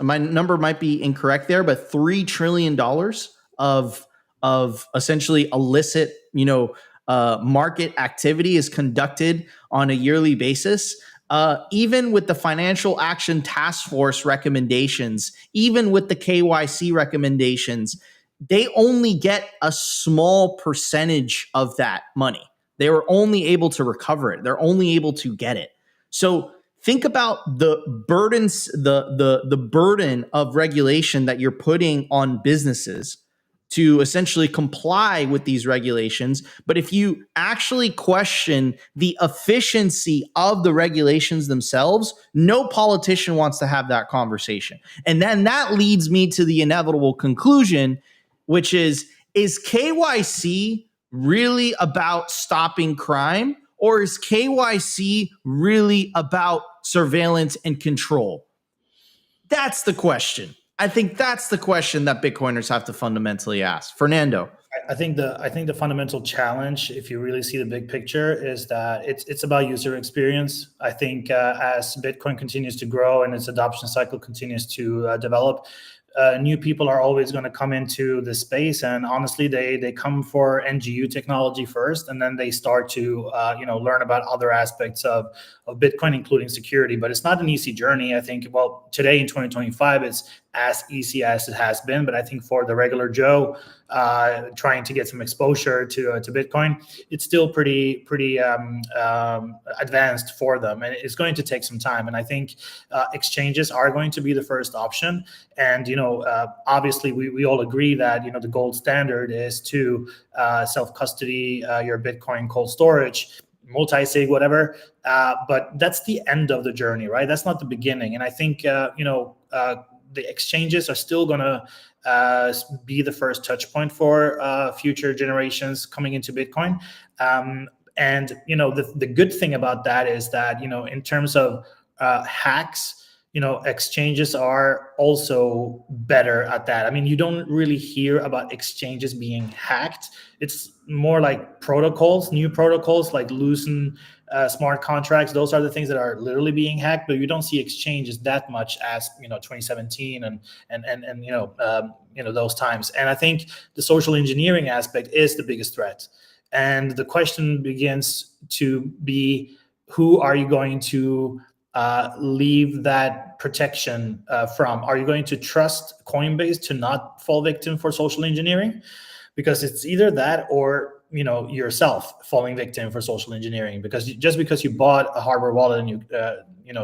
My number might be incorrect there, but $3 trillion of essentially illicit, you know, market activity is conducted on a yearly basis. Even with the Financial Action Task Force recommendations, even with the KYC recommendations, they only get a small percentage of that money. They were only able to recover it. They're only able to get it. So think about the burdens, the burden of regulation that you're putting on businesses to essentially comply with these regulations. But if you actually question the efficiency of the regulations themselves, no politician wants to have that conversation. And then that leads me to the inevitable conclusion, which is KYC really about stopping crime, or is KYC really about surveillance and control? That's the question. I think that's the question that Bitcoiners have to fundamentally ask. Fernando. I think the fundamental challenge, if you really see the big picture, is that it's about user experience. I think as Bitcoin continues to grow and its adoption cycle continues to develop, new people are always going to come into the space, and honestly, they come for NGU technology first, and then they start to learn about other aspects of Bitcoin, including security. But it's not an easy journey. I think, well, today in 2025, it's as easy as it has been. But I think for the regular Joe trying to get some exposure to Bitcoin, it's still pretty advanced for them, and it's going to take some time. And I think exchanges are going to be the first option. And obviously, we all agree that the gold standard is to self-custody your Bitcoin cold storage, multi-sig, whatever. But that's the end of the journey, right? That's not the beginning. And I think the exchanges are still going to be the first touch point for future generations coming into Bitcoin. And the good thing about that is that in terms of hacks, exchanges are also better at that. I mean, you don't really hear about exchanges being hacked. It's more like protocols, new protocols like loosen smart contracts. Those are the things that are literally being hacked, but you don't see exchanges that much as 2017 and those times. And I think the social engineering aspect is the biggest threat. And the question begins to be, who are you going to leave that protection from? Are you going to trust Coinbase to not fall victim for social engineering? Because it's either that or yourself falling victim for social engineering. Because just because you bought a hardware wallet and you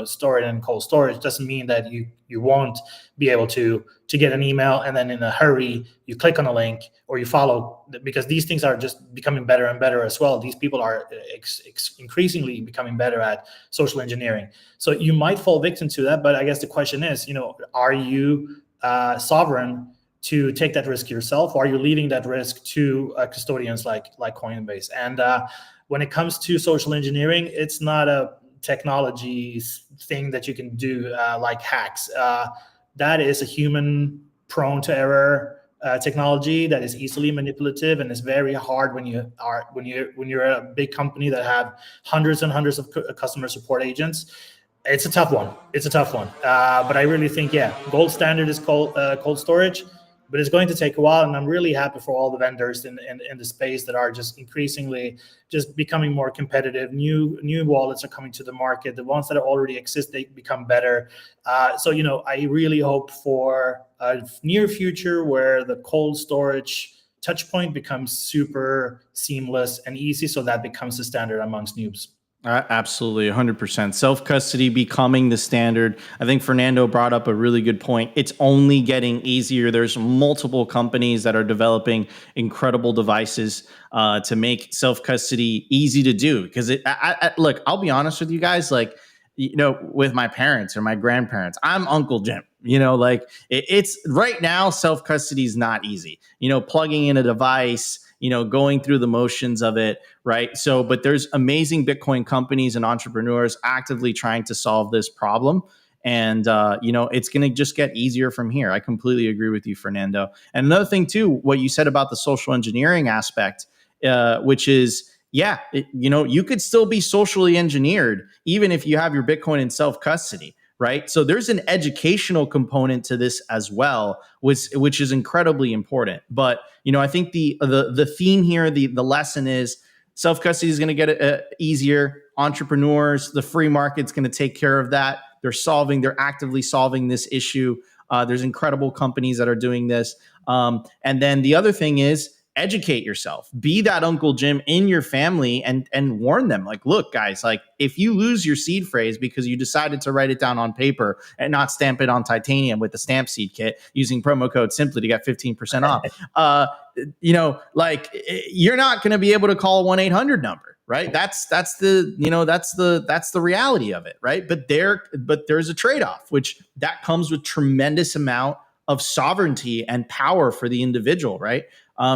store it in cold storage doesn't mean that you won't be able to get an email and then in a hurry you click on a link or you follow, because these things are just becoming better and better as well. These people are increasingly becoming better at social engineering. So you might fall victim to that, but I guess the question is, are you sovereign to take that risk yourself, or are you leaving that risk to custodians like Coinbase? And when it comes to social engineering, it's not a technology thing that you can do like hacks. That is a human prone to error technology that is easily manipulative, and it's very hard when you're a big company that have hundreds and hundreds of customer support agents. It's a tough one. But I really think, gold standard is cold storage. But it's going to take a while, and I'm really happy for all the vendors in the space that are just increasingly just becoming more competitive. New wallets are coming to the market. The ones that already exist, they become better. So I really hope for a near future where the cold storage touch point becomes super seamless and easy, so that becomes the standard amongst noobs. Absolutely, 100%. Self-custody becoming the standard. I think Fernando brought up a really good point. It's only getting easier. There's multiple companies that are developing incredible devices to make self-custody easy to do. Because look, I'll be honest with you guys, with my parents or my grandparents, I'm Uncle Jim. It's right now, self-custody is not easy. Plugging in a device, going through the motions of it, right? So, but there's amazing Bitcoin companies and entrepreneurs actively trying to solve this problem. And, it's going to just get easier from here. I completely agree with you, Fernando. And another thing too, what you said about the social engineering aspect, which is, you could still be socially engineered even if you have your Bitcoin in self-custody. Right. So there's an educational component to this as well, which is incredibly important. But, I think the theme here, the lesson is self-custody is going to get easier. Entrepreneurs, the free market's going to take care of that. They're actively solving this issue. There's incredible companies that are doing this. And then the other thing is, educate yourself, be that Uncle Jim in your family and warn them, look, guys, if you lose your seed phrase because you decided to write it down on paper and not stamp it on titanium with the stamp seed kit using promo code simply to get 15% off, you're not going to be able to call a 1-800 number, right? That's the reality of it, right? But there's a trade-off, which that comes with tremendous amount of sovereignty and power for the individual, right?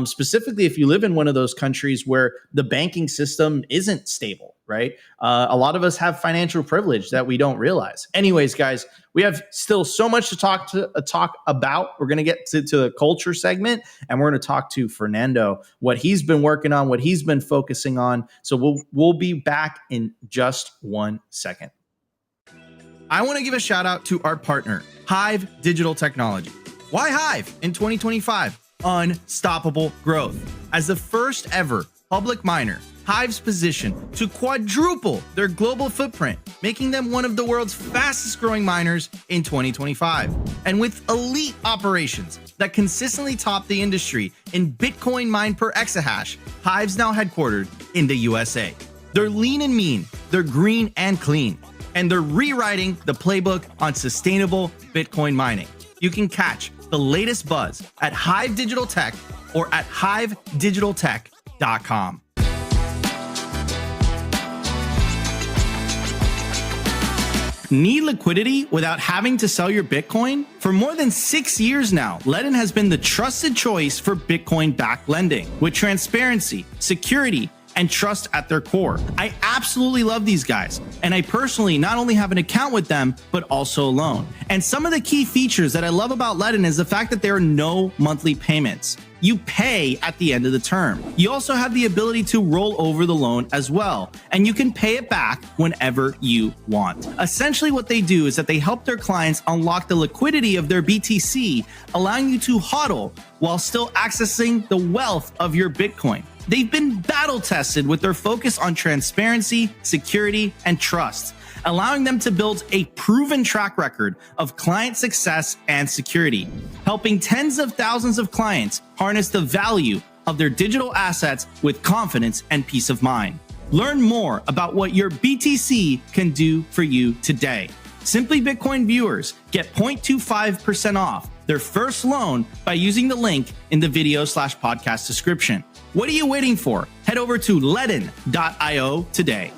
Specifically, if you live in one of those countries where the banking system isn't stable, right? A lot of us have financial privilege that we don't realize. Anyways, guys, we have still so much to talk about. We're going to get to the culture segment, and we're going to talk to Fernando, what he's been working on, what he's been focusing on. So we'll be back in just 1 second. I want to give a shout out to our partner, HIVE Digital Technology. Why HIVE in 2025? Unstoppable growth. As the first ever public miner, HIVE's position to quadruple their global footprint, making them one of the world's fastest growing miners in 2025. And with elite operations that consistently top the industry in Bitcoin mined per exahash, HIVE's now headquartered in the USA. They're lean and mean, they're green and clean, and they're rewriting the playbook on sustainable Bitcoin mining. You can catch the latest buzz at HIVE Digital Tech or at hivedigitaltech.com. Need liquidity without having to sell your Bitcoin? For more than 6 years now, Ledn has been the trusted choice for Bitcoin-backed lending with transparency, security, and trust at their core. I absolutely love these guys, and I personally not only have an account with them, but also a loan. And some of the key features that I love about Ledn is the fact that there are no monthly payments. You pay at the end of the term. You also have the ability to roll over the loan as well, and you can pay it back whenever you want. Essentially what they do is that they help their clients unlock the liquidity of their BTC, allowing you to hodl while still accessing the wealth of your Bitcoin. They've been battle tested with their focus on transparency, security, and trust, allowing them to build a proven track record of client success and security, helping tens of thousands of clients harness the value of their digital assets with confidence and peace of mind. Learn more about what your BTC can do for you today. Simply Bitcoin viewers get 0.25% off their first loan by using the link in the video/podcast description. What are you waiting for? Head over to ledn.io today.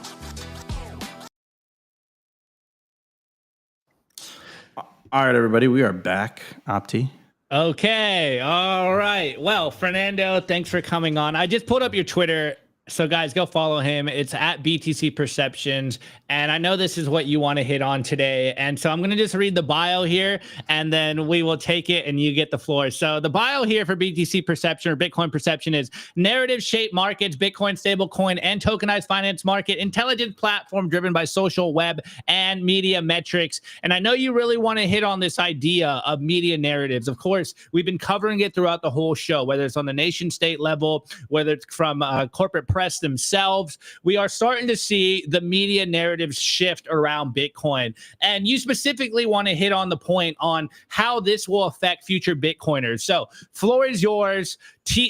All right, everybody, we are back. Opti. Okay. All right. Well, Fernando, thanks for coming on. I just pulled up your Twitter. So guys, go follow him. It's at BTC Perceptions. And I know this is what you want to hit on today. And so I'm going to just read the bio here, and then we will take it and you get the floor. So the bio here for BTC Perception or Bitcoin Perception is narrative shaped markets, Bitcoin stablecoin, and tokenized finance market, intelligent platform driven by social web and media metrics. And I know you really want to hit on this idea of media narratives. Of course, we've been covering it throughout the whole show, whether it's on the nation state level, whether it's from corporate press themselves. We are starting to see the media narratives shift around Bitcoin. And you specifically want to hit on the point on how this will affect future Bitcoiners. So floor is yours.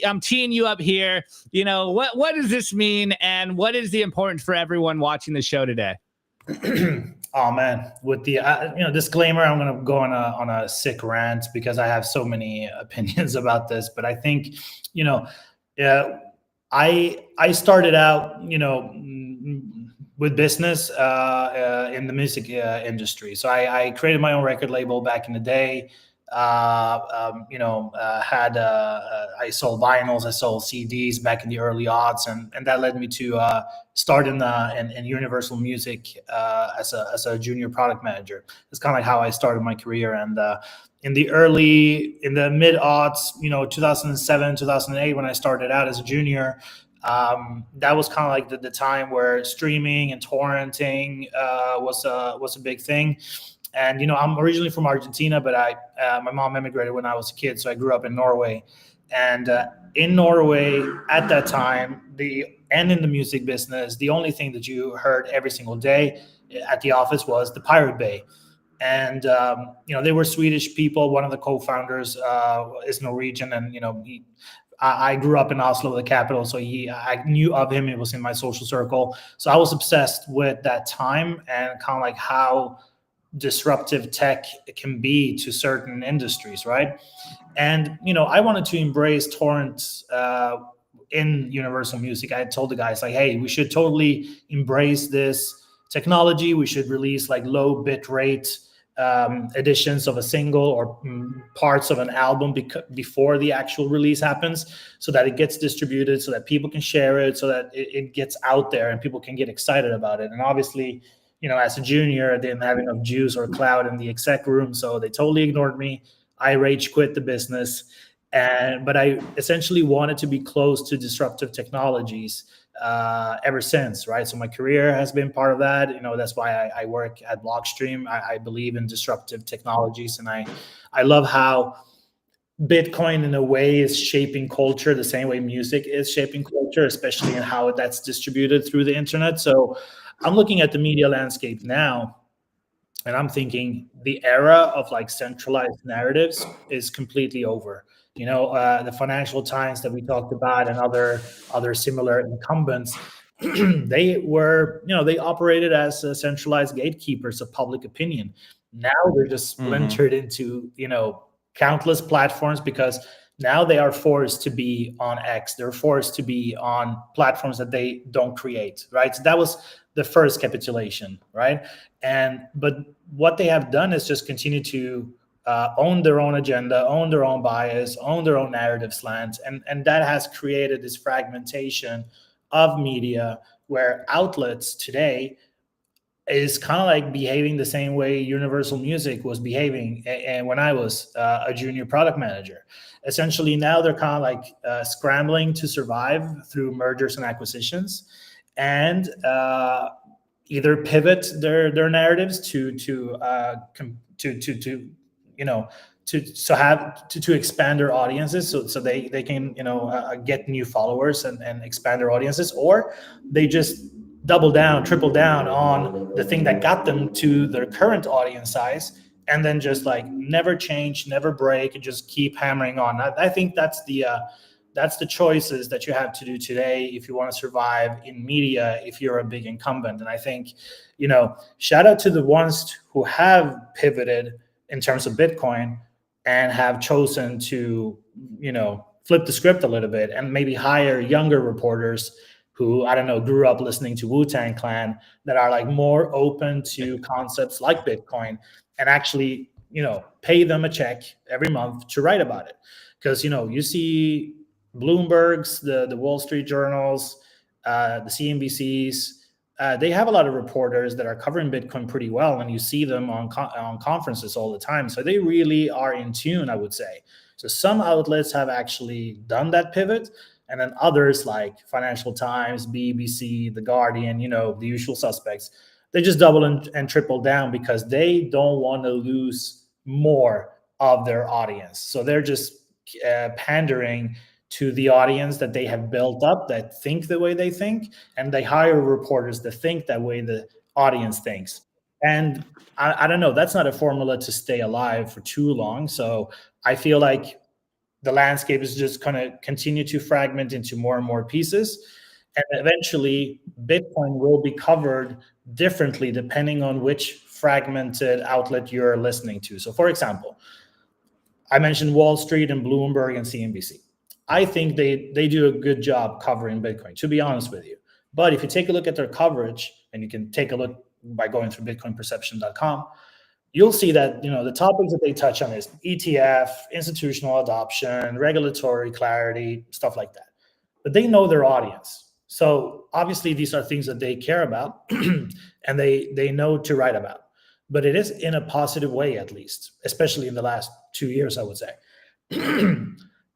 I'm teeing you up here. You know, what does this mean, and what is the importance for everyone watching the show today? Oh man, with the disclaimer, I'm going to go on a sick rant because I have so many opinions about this. But I think, I started out, with business in the music industry. So I created my own record label back in the day. I sold vinyls, I sold CDs back in the early aughts, and that led me to start in Universal Music as a junior product manager. It's kind of like how I started my career. And in the mid aughts, 2007, 2008, when I started out as a junior, that was kind of like the time where streaming and torrenting was a big thing. And I'm originally from Argentina, but my mom immigrated when I was a kid, so I grew up in Norway. And in Norway at that time, in the music business, the only thing that you heard every single day at the office was the Pirate Bay. And they were Swedish people. One of the co-founders is Norwegian, and I grew up in Oslo, the capital, so I knew of him. It was in my social circle. So I was obsessed with that time and kind of like how disruptive tech can be to certain industries, right? And, I wanted to embrace torrents in Universal Music. I told the guys, like, hey, we should totally embrace this technology. We should release like low bit rate editions of a single or parts of an album before the actual release happens, so that it gets distributed, so that people can share it, so that it gets out there and people can get excited about it. And obviously, as a junior, I didn't have enough juice or clout in the exec room, so they totally ignored me. I rage quit the business, but I essentially wanted to be close to disruptive technologies ever since, right? So my career has been part of that. That's why I work at Blockstream. I believe in disruptive technologies, and I love how Bitcoin in a way is shaping culture the same way music is shaping culture, especially in how that's distributed through the internet. So I'm looking at the media landscape now, and I'm thinking the era of like centralized narratives is completely over. The Financial Times that we talked about and other similar incumbents, they were, they operated as centralized gatekeepers of public opinion. Now they're just splintered into, countless platforms, because now they are forced to be on X. They're forced to be on platforms that they don't create, right? So that was the first capitulation, right? But what they have done is just continue to own their own agenda, own their own bias, own their own narrative slants, and that has created this fragmentation of media, where outlets today is kind of like behaving the same way Universal Music was behaving and when I was a junior product manager. Essentially, now they're kind of like scrambling to survive through mergers and acquisitions, and either pivot their narratives to expand their audiences, so they can get new followers and expand their audiences, or they just double down, triple down on the thing that got them to their current audience size, and then just like never change, never break, and just keep hammering on. I think that's the choices that you have to do today if you want to survive in media, if you're a big incumbent. And I think, shout out to the ones who have pivoted in terms of Bitcoin and have chosen to, flip the script a little bit and maybe hire younger reporters who, I don't know, grew up listening to Wu-Tang Clan, that are like more open to concepts like Bitcoin, and actually, pay them a check every month to write about it. Because, you see Bloomberg's, the Wall Street Journals, the CNBCs, they have a lot of reporters that are covering Bitcoin pretty well, and you see them on conferences all the time. So they really are in tune, I would say. So some outlets have actually done that pivot, and then others like Financial Times, BBC, The Guardian, the usual suspects, they just double and triple down because they don't want to lose more of their audience. So they're just pandering to the audience that they have built up, that think the way they think, and they hire reporters that think that way the audience thinks. And I don't know, that's not a formula to stay alive for too long. So I feel like the landscape is just going to continue to fragment into more and more pieces. And eventually, Bitcoin will be covered differently depending on which fragmented outlet you're listening to. So, for example, I mentioned Wall Street and Bloomberg and CNBC. I think they do a good job covering Bitcoin, to be honest with you. But if you take a look at their coverage, and you can take a look by going through bitcoinperception.com, you'll see that the topics that they touch on is ETF, institutional adoption, regulatory clarity, stuff like that. But they know their audience. So obviously these are things that they care about and they know to write about. But it is in a positive way, at least, especially in the last 2 years, I would say.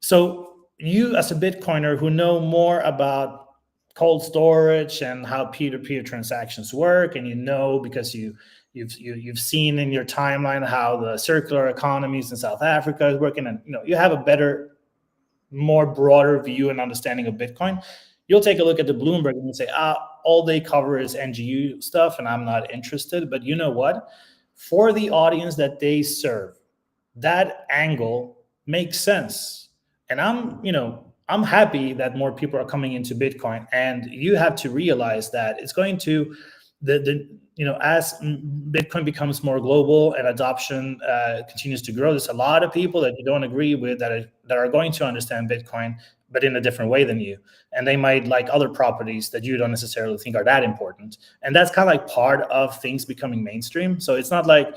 So you, as a Bitcoiner who know more about cold storage and how peer-to-peer transactions work, and because you've seen in your timeline how the circular economies in South Africa is working, and you have a better, more broader view and understanding of Bitcoin, you'll take a look at the Bloomberg and you say, all they cover is NGU stuff and I'm not interested. But you know what? For the audience that they serve, that angle makes sense. And I'm happy that more people are coming into Bitcoin. And you have to realize that it's going to, as Bitcoin becomes more global and adoption continues to grow, there's a lot of people that you don't agree with that are going to understand Bitcoin, but in a different way than you. And they might like other properties that you don't necessarily think are that important. And that's kind of like part of things becoming mainstream. So it's not like,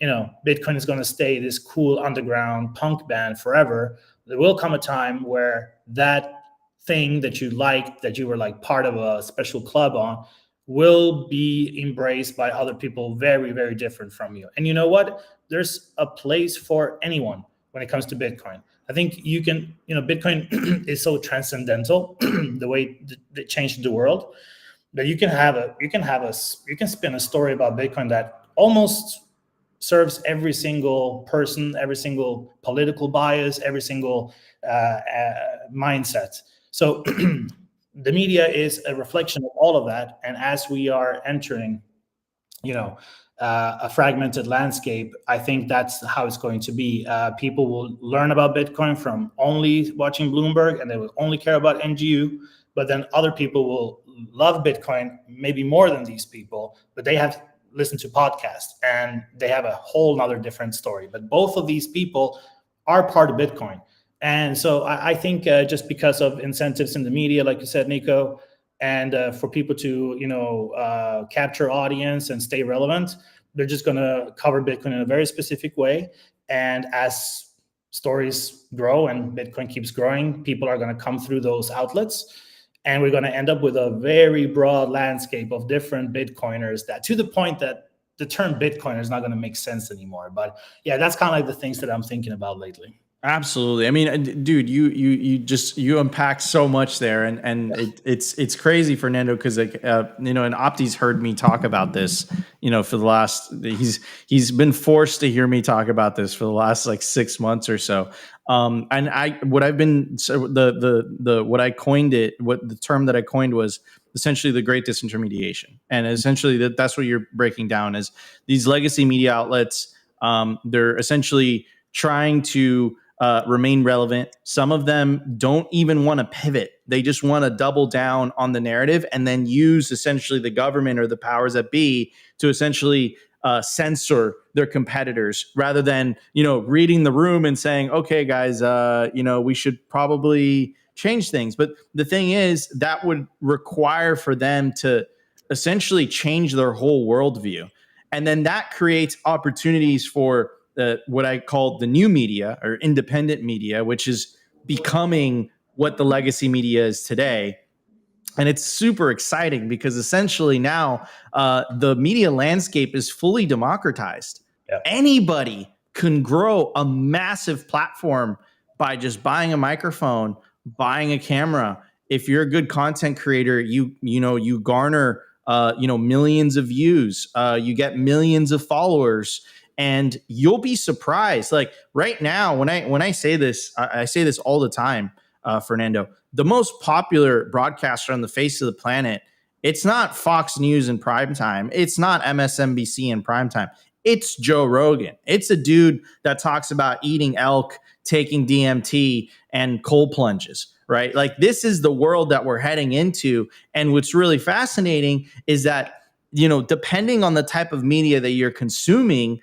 Bitcoin is going to stay this cool underground punk band forever. There will come a time where that thing that you liked, that you were like part of a special club on, will be embraced by other people very, very different from you. And you know what? There's a place for anyone when it comes to Bitcoin. I think you can, Bitcoin is so transcendental, the way it changed the world, that you can spin a story about Bitcoin that almost serves every single person, every single political bias, every single mindset. So the media is a reflection of all of that. And as we are entering, a fragmented landscape, I think that's how it's going to be. People will learn about Bitcoin from only watching Bloomberg, and they will only care about NGU. But then other people will love Bitcoin maybe more than these people, but they have listened to podcasts and they have a whole nother different story. But both of these people are part of Bitcoin. And so I think just because of incentives in the media, like you said, Nico, and for people to capture audience and stay relevant, they're just going to cover Bitcoin in a very specific way. And as stories grow and Bitcoin keeps growing, people are going to come through those outlets, and we're going to end up with a very broad landscape of different Bitcoiners, that to the point that the term Bitcoiner is not going to make sense anymore. But yeah, that's kind of like the things that I'm thinking about lately. Absolutely. I mean, dude, you unpack so much there, and it's crazy, Fernando, because and Opti's heard me talk about this, for the last, he's been forced to hear me talk about this for the last like 6 months or so. And the term that I coined was essentially the great disintermediation. And essentially that's what you're breaking down is these legacy media outlets. They're essentially trying to remain relevant. Some of them don't even want to pivot. They just want to double down on the narrative and then use essentially the government or the powers that be to essentially censor their competitors, rather than, reading the room and saying, okay, guys, we should probably change things. But the thing is, that would require for them to essentially change their whole worldview. And then that creates opportunities for what I call the new media or independent media, which is becoming what the legacy media is today. And it's super exciting because essentially now the media landscape is fully democratized. Yep. Anybody can grow a massive platform by just buying a microphone, buying a camera. If you're a good content creator, you garner millions of views, you get millions of followers. And you'll be surprised. Like right now, when I say this, I say this all the time, Fernando. The most popular broadcaster on the face of the planet, it's not Fox News in primetime. It's not MSNBC in primetime. It's Joe Rogan. It's a dude that talks about eating elk, taking DMT, and cold plunges, right? Like this is the world that we're heading into. And what's really fascinating is that, depending on the type of media that you're consuming,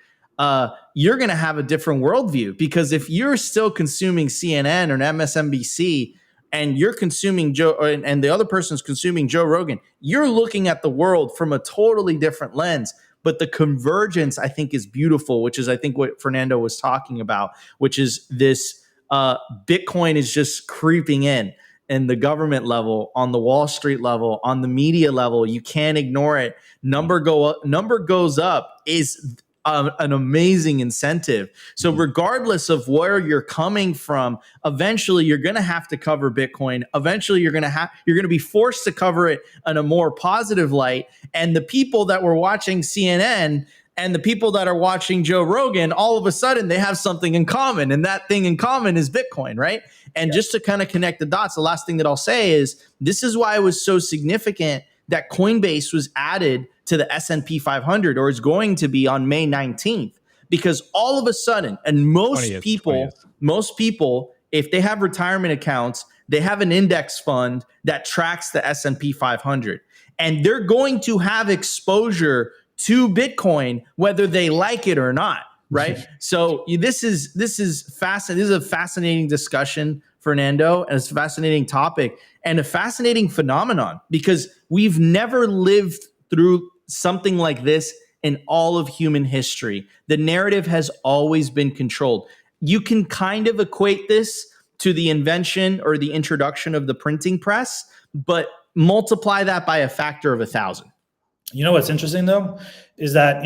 you're going to have a different worldview, because if you're still consuming CNN or MSNBC and you're consuming and the other person's consuming Joe Rogan, you're looking at the world from a totally different lens. But the convergence, I think, is beautiful, which is, I think, what Fernando was talking about, which is this Bitcoin is just creeping in the government level, on the Wall Street level, on the media level. You can't ignore it. Number goes up is an amazing incentive. So regardless of where you're coming from, eventually you're going to have to cover Bitcoin. Eventually you're going to be forced to cover it in a more positive light. And the people that were watching CNN and the people that are watching Joe Rogan, all of a sudden they have something in common, and that thing in common is Bitcoin, right? And just to kind of connect the dots, the last thing that I'll say is this is why it was so significant that Coinbase was added to the S&P 500, or is going to be on May 19th, because all of a sudden, and most people, if they have retirement accounts, they have an index fund that tracks the S&P 500, and they're going to have exposure to Bitcoin, whether they like it or not, right? So this is fascinating. This is a fascinating discussion, Fernando, and it's a fascinating topic and a fascinating phenomenon, because we've never lived through something like this in all of human history. The narrative has always been controlled. You can kind of equate this to the invention or the introduction of the printing press, but multiply that by a factor of 1,000. You know what's interesting though is that,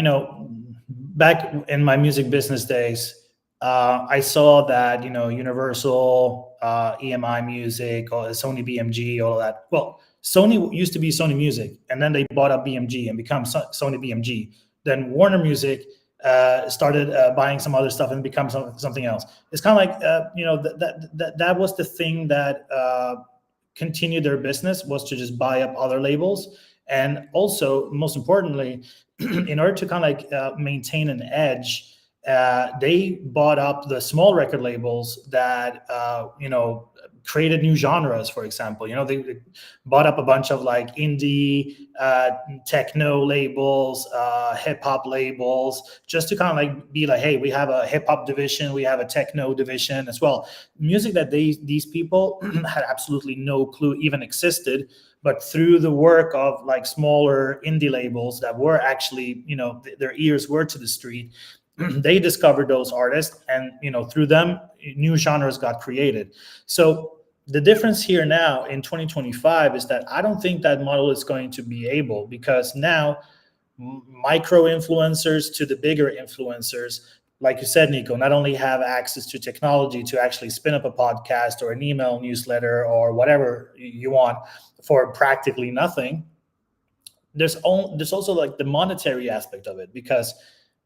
back in my music business days, I saw that, Universal, EMI Music, or Sony BMG, all of that. Well, Sony used to be Sony Music, and then they bought up BMG and become Sony BMG. Then Warner Music started buying some other stuff and become something else. It's kind of like that was the thing that continued their business, was to just buy up other labels. And also, most importantly, in order to kind of like maintain an edge, they bought up the small record labels that created new genres. For example, they bought up a bunch of like indie techno labels, hip hop labels, just to kind of like be like, hey, we have a hip hop division, we have a techno division as well. Music that these people had absolutely no clue even existed, but through the work of like smaller indie labels that were actually, their ears were to the street, they discovered those artists, and through them, new genres got created. So the difference here now in 2025 is that I don't think that model is going to be able, because now micro influencers to the bigger influencers, like you said, Nico, not only have access to technology to actually spin up a podcast or an email newsletter or whatever you want for practically nothing. There's also like the monetary aspect of it, because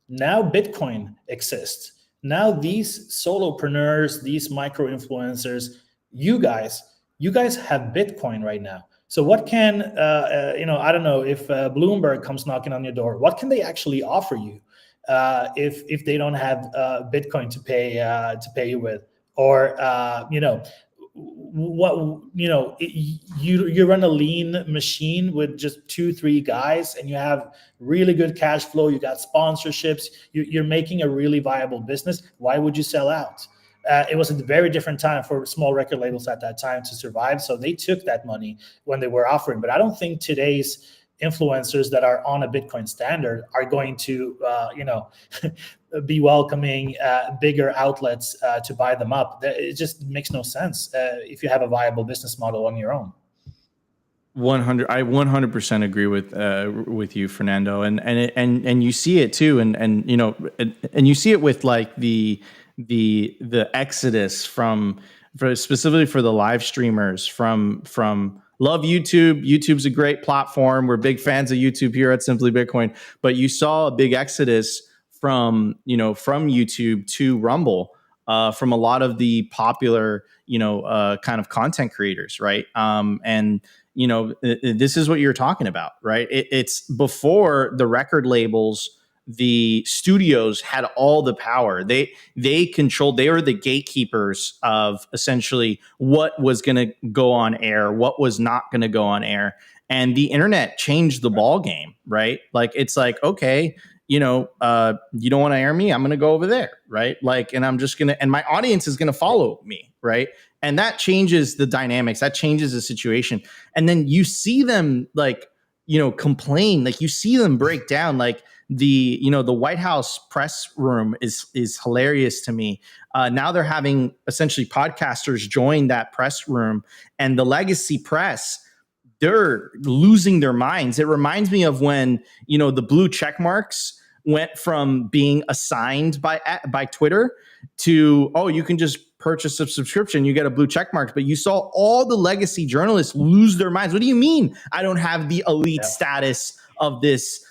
now Bitcoin exists. Now these solopreneurs, these micro influencers, you guys have Bitcoin right now. So what can I don't know, if Bloomberg comes knocking on your door, what can they actually offer you if they don't have Bitcoin to pay you with? Or you run a lean machine with just 2-3 guys, and you have really good cash flow, you got sponsorships, you're making a really viable business. Why would you sell out? It was a very different time for small record labels at that time to survive, so they took that money when they were offering. But I don't think today's influencers that are on a Bitcoin standard are going to be welcoming bigger outlets to buy them up. It just makes no sense if you have a viable business model on your own. 100. I 100% agree with you, Fernando, and you see it too, and you see it with like the exodus specifically for the live streamers from love YouTube. YouTube's a great platform. We're big fans of YouTube here at Simply Bitcoin, but you saw a big exodus from YouTube to Rumble, from a lot of the popular, kind of content creators, right? And this is what you're talking about, right? It's before the record labels, the studios had all the power. They controlled, they were the gatekeepers of essentially what was going to go on air, what was not going to go on air. And the internet changed the ball game, right? Like, it's like, okay, you don't want to air me, I'm going to go over there, right? Like, and I'm just going to, and my audience is going to follow me, right? And that changes the dynamics, that changes the situation. And then you see them like, complain, like you see them break down, like the White House press room is hilarious to me. Now they're having essentially podcasters join that press room, and the legacy press, they're losing their minds. It reminds me of when, the blue check marks went from being assigned by Twitter to, oh, you can just purchase a subscription, you get a blue check mark. But you saw all the legacy journalists lose their minds. What do you mean I don't have the elite status of this?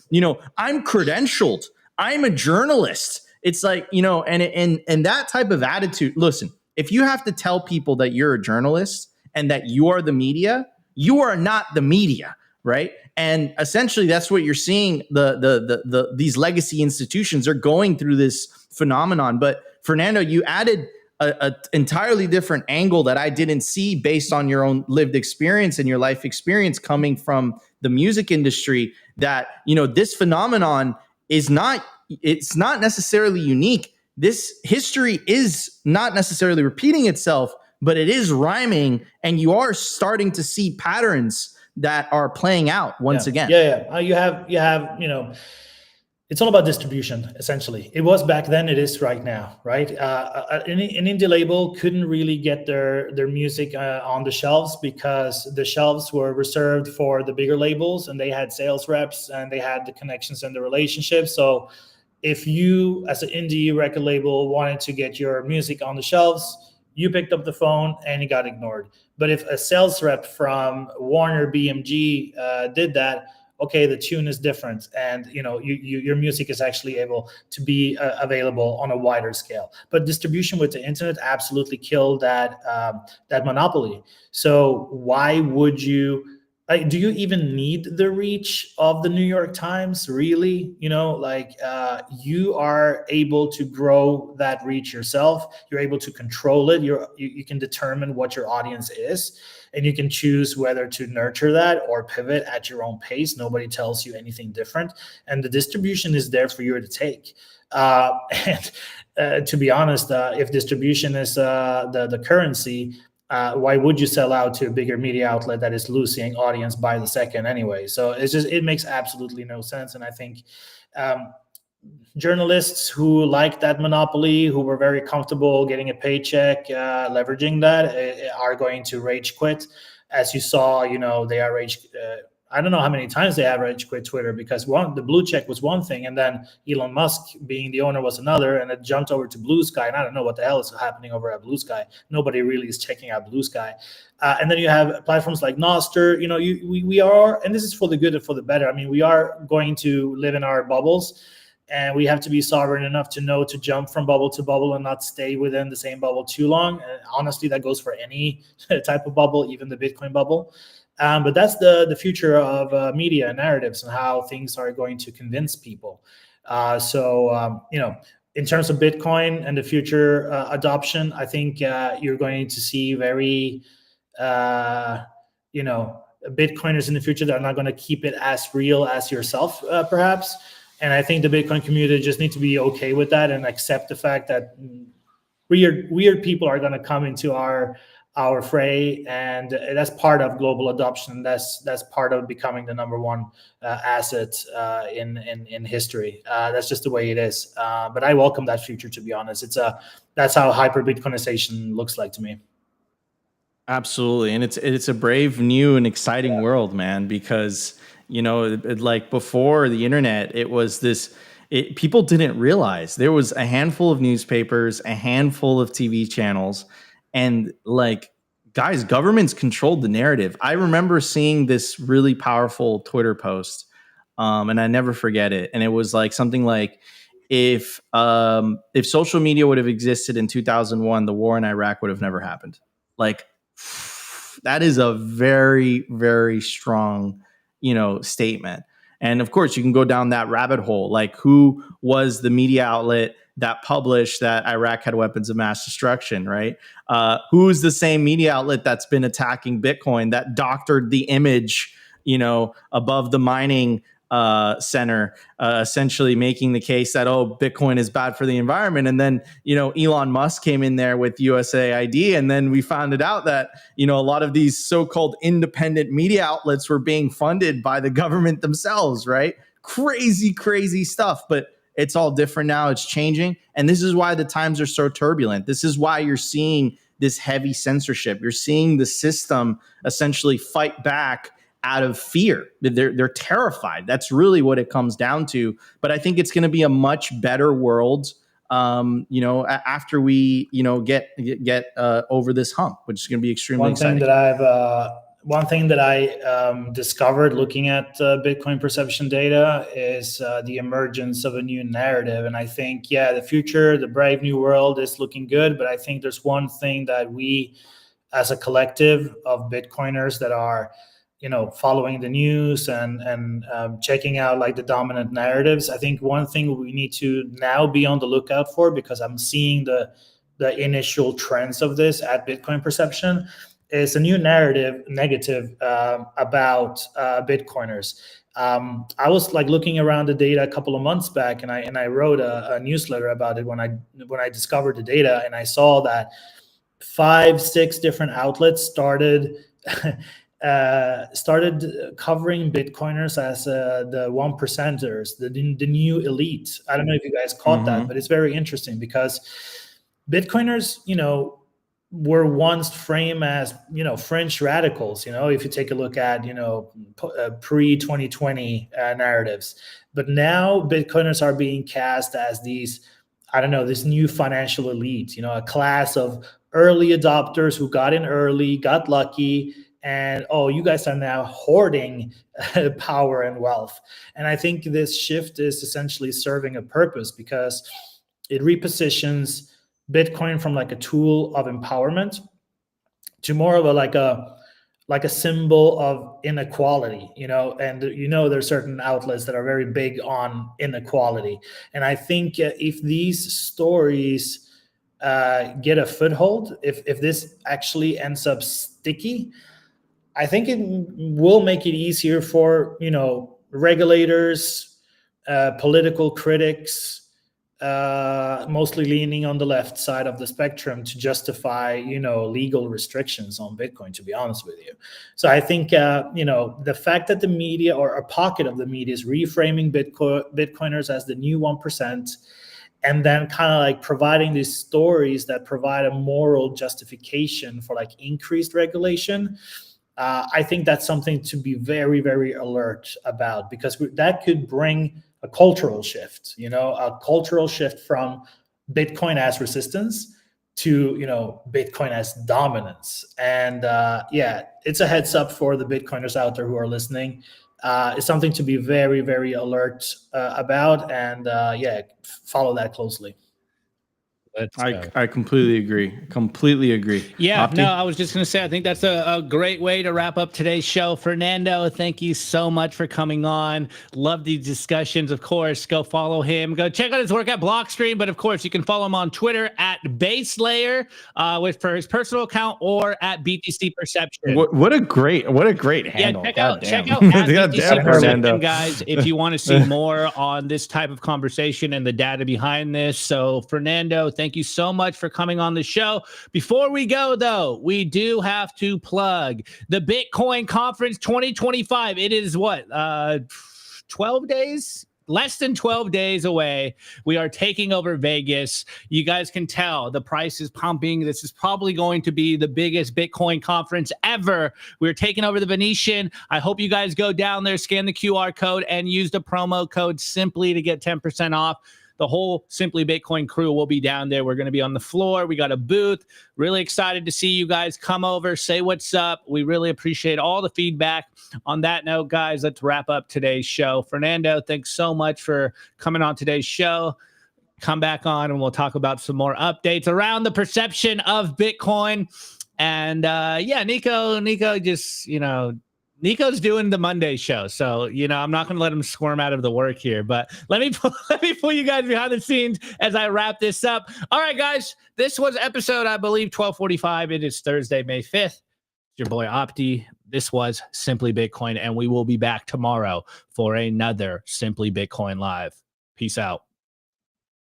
I'm credentialed, I'm a journalist. It's like, and that type of attitude. Listen, if you have to tell people that you're a journalist and that you are the media, you are not the media, right? And essentially that's what you're seeing. These legacy institutions are going through this phenomenon. But Fernando, you added a entirely different angle that I didn't see based on your own lived experience and your life experience coming from the music industry, that, this phenomenon it's not necessarily unique. This history is not necessarily repeating itself, but it is rhyming, and you are starting to see patterns that are playing out once again. Yeah. You have, it's all about distribution, essentially. It was back then, it is right now, right? An indie label couldn't really get their music on the shelves, because the shelves were reserved for the bigger labels, and they had sales reps, and they had the connections and the relationships. So if you, as an indie record label, wanted to get your music on the shelves, you picked up the phone and it got ignored. But if a sales rep from Warner BMG did that, okay, the tune is different, and your music is actually able to be available on a wider scale. But distribution with the internet absolutely killed that monopoly. So why would you? Do you even need the reach of the New York Times, really? You are able to grow that reach yourself. You're able to control it. You can determine what your audience is, and you can choose whether to nurture that or pivot at your own pace. Nobody tells you anything different, and the distribution is there for you to take. And to be honest, if distribution is the currency, why would you sell out to a bigger media outlet that is losing audience by the second anyway? So it makes absolutely no sense. And I think journalists who like that monopoly, who were very comfortable getting a paycheck, leveraging that, are going to rage quit. As you saw, they are rage. I don't know how many times they have rage quit Twitter, because the blue check was one thing, and then Elon Musk being the owner was another, and it jumped over to Blue Sky, and I don't know what the hell is happening over at Blue Sky. Nobody really is checking out Blue Sky. And then you have platforms like Nostr. We are, and this is for the good and for the better. I mean, we are going to live in our bubbles, and we have to be sovereign enough to know to jump from bubble to bubble and not stay within the same bubble too long. And honestly, that goes for any type of bubble, even the Bitcoin bubble. But that's the future of media and narratives, and how things are going to convince people. In terms of Bitcoin and the future adoption, I think you're going to see very, Bitcoiners in the future that are not going to keep it as real as yourself, perhaps. And I think the Bitcoin community just need to be okay with that and accept the fact that weird people are going to come into our fray, and that's part of global adoption. That's part of becoming the number one asset in history. That's just the way it is. But I welcome that future, to be honest. That's how hyper Bitcoinization looks like to me. Absolutely, and it's a brave, new, and exciting world, man. Because like before the internet, it was this. People didn't realize there was a handful of newspapers, a handful of TV channels. And guys, governments controlled the narrative. I remember seeing this really powerful Twitter post, and I never forget it. And it was something like, if social media would have existed in 2001, the war in Iraq would have never happened. That is a very, very strong, statement. And of course, you can go down that rabbit hole. Who was the media outlet that published that Iraq had weapons of mass destruction, right? Who's the same media outlet that's been attacking Bitcoin, that doctored the image, above the mining center, essentially making the case that, Bitcoin is bad for the environment. And then, Elon Musk came in there with USAID, and then we found it out that, a lot of these so-called independent media outlets were being funded by the government themselves, right? Crazy, crazy stuff. But it's all different now. It's changing. And this is why the times are so turbulent. This is why you're seeing this heavy censorship. You're seeing the system essentially fight back out of fear. They're terrified. That's really what it comes down to. But I think it's going to be a much better world, after we, get over this hump, which is going to be extremely exciting. One thing that I discovered looking at Bitcoin perception data is the emergence of a new narrative. And I think, the future, the brave new world is looking good. But I think there's one thing that we, as a collective of Bitcoiners that are, following the news and checking out the dominant narratives, I think one thing we need to now be on the lookout for, because I'm seeing the initial trends of this at Bitcoin perception, is a new negative about Bitcoiners. I was looking around the data a couple of months back, and I wrote a newsletter about it when I discovered the data, and I saw that 5-6 different outlets started covering Bitcoiners as the 1%ers, the new elite. I don't know if you guys caught that, but it's very interesting, because Bitcoiners, were once framed as, French radicals, if you take a look at, pre-2020 narratives. But now Bitcoiners are being cast as these, this new financial elite, a class of early adopters who got in early, got lucky, and oh, you guys are now hoarding power and wealth. And I think this shift is essentially serving a purpose, because it repositions Bitcoin from like a tool of empowerment to more of a like a symbol of inequality, and there's certain outlets that are very big on inequality. And I think if these stories get a foothold, if this actually ends up sticky, I think it will make it easier for regulators, political critics, mostly leaning on the left side of the spectrum, to justify legal restrictions on Bitcoin, to be honest with you. So I think the fact that the media, or a pocket of the media, is reframing Bitcoiners as the new 1%, and then kind of like providing these stories that provide a moral justification for like increased regulation, I think that's something to be very, very alert about, because that could bring a cultural shift, a cultural shift from Bitcoin as resistance to, Bitcoin as dominance. And it's a heads up for the Bitcoiners out there who are listening. It's something to be very, very alert about, and follow that closely. I completely agree. Yeah, Opti? no, I was just going to say, I think that's a great way to wrap up today's show. Fernando, thank you so much for coming on. Love these discussions. Of course, go follow him. Go check out his work at Blockstream. But of course, you can follow him on Twitter at BaseLayer for his personal account, or at BTC Perception. What a great handle. Check out at God BTC damn, Perception, Fernando. guys, if you want to see more on this type of conversation and the data behind this. So Fernando, thank you so much for coming on the show. Before we go, though, we do have to plug the Bitcoin Conference 2025. It is 12 days? Less than 12 days away. We are taking over Vegas. You guys can tell the price is pumping. This is probably going to be the biggest Bitcoin conference ever. We're taking over the Venetian. I hope you guys go down there, scan the QR code, and use the promo code SIMPLY to get 10% off. The whole Simply Bitcoin crew will be down there. We're going to be on the floor. We got a booth. Really excited to see you guys come over, say what's up. We really appreciate all the feedback. On that note, guys, let's wrap up today's show. Fernando, thanks so much for coming on today's show. Come back on and we'll talk about some more updates around the perception of Bitcoin. And Nico just, Nico's doing the Monday show, so I'm not going to let him squirm out of the work here. But let me pull you guys behind the scenes as I wrap this up. All right, guys, this was episode, I believe, 1245. It is Thursday, May 5th. It's your boy Opti. This was Simply Bitcoin, and we will be back tomorrow for another Simply Bitcoin Live. Peace out.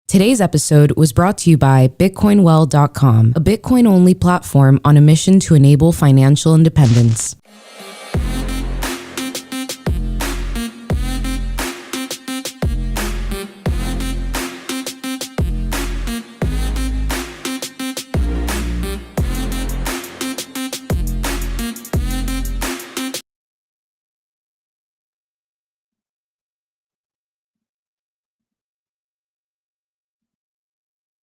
Today's episode was brought to you by BitcoinWell.com, a Bitcoin-only platform on a mission to enable financial independence.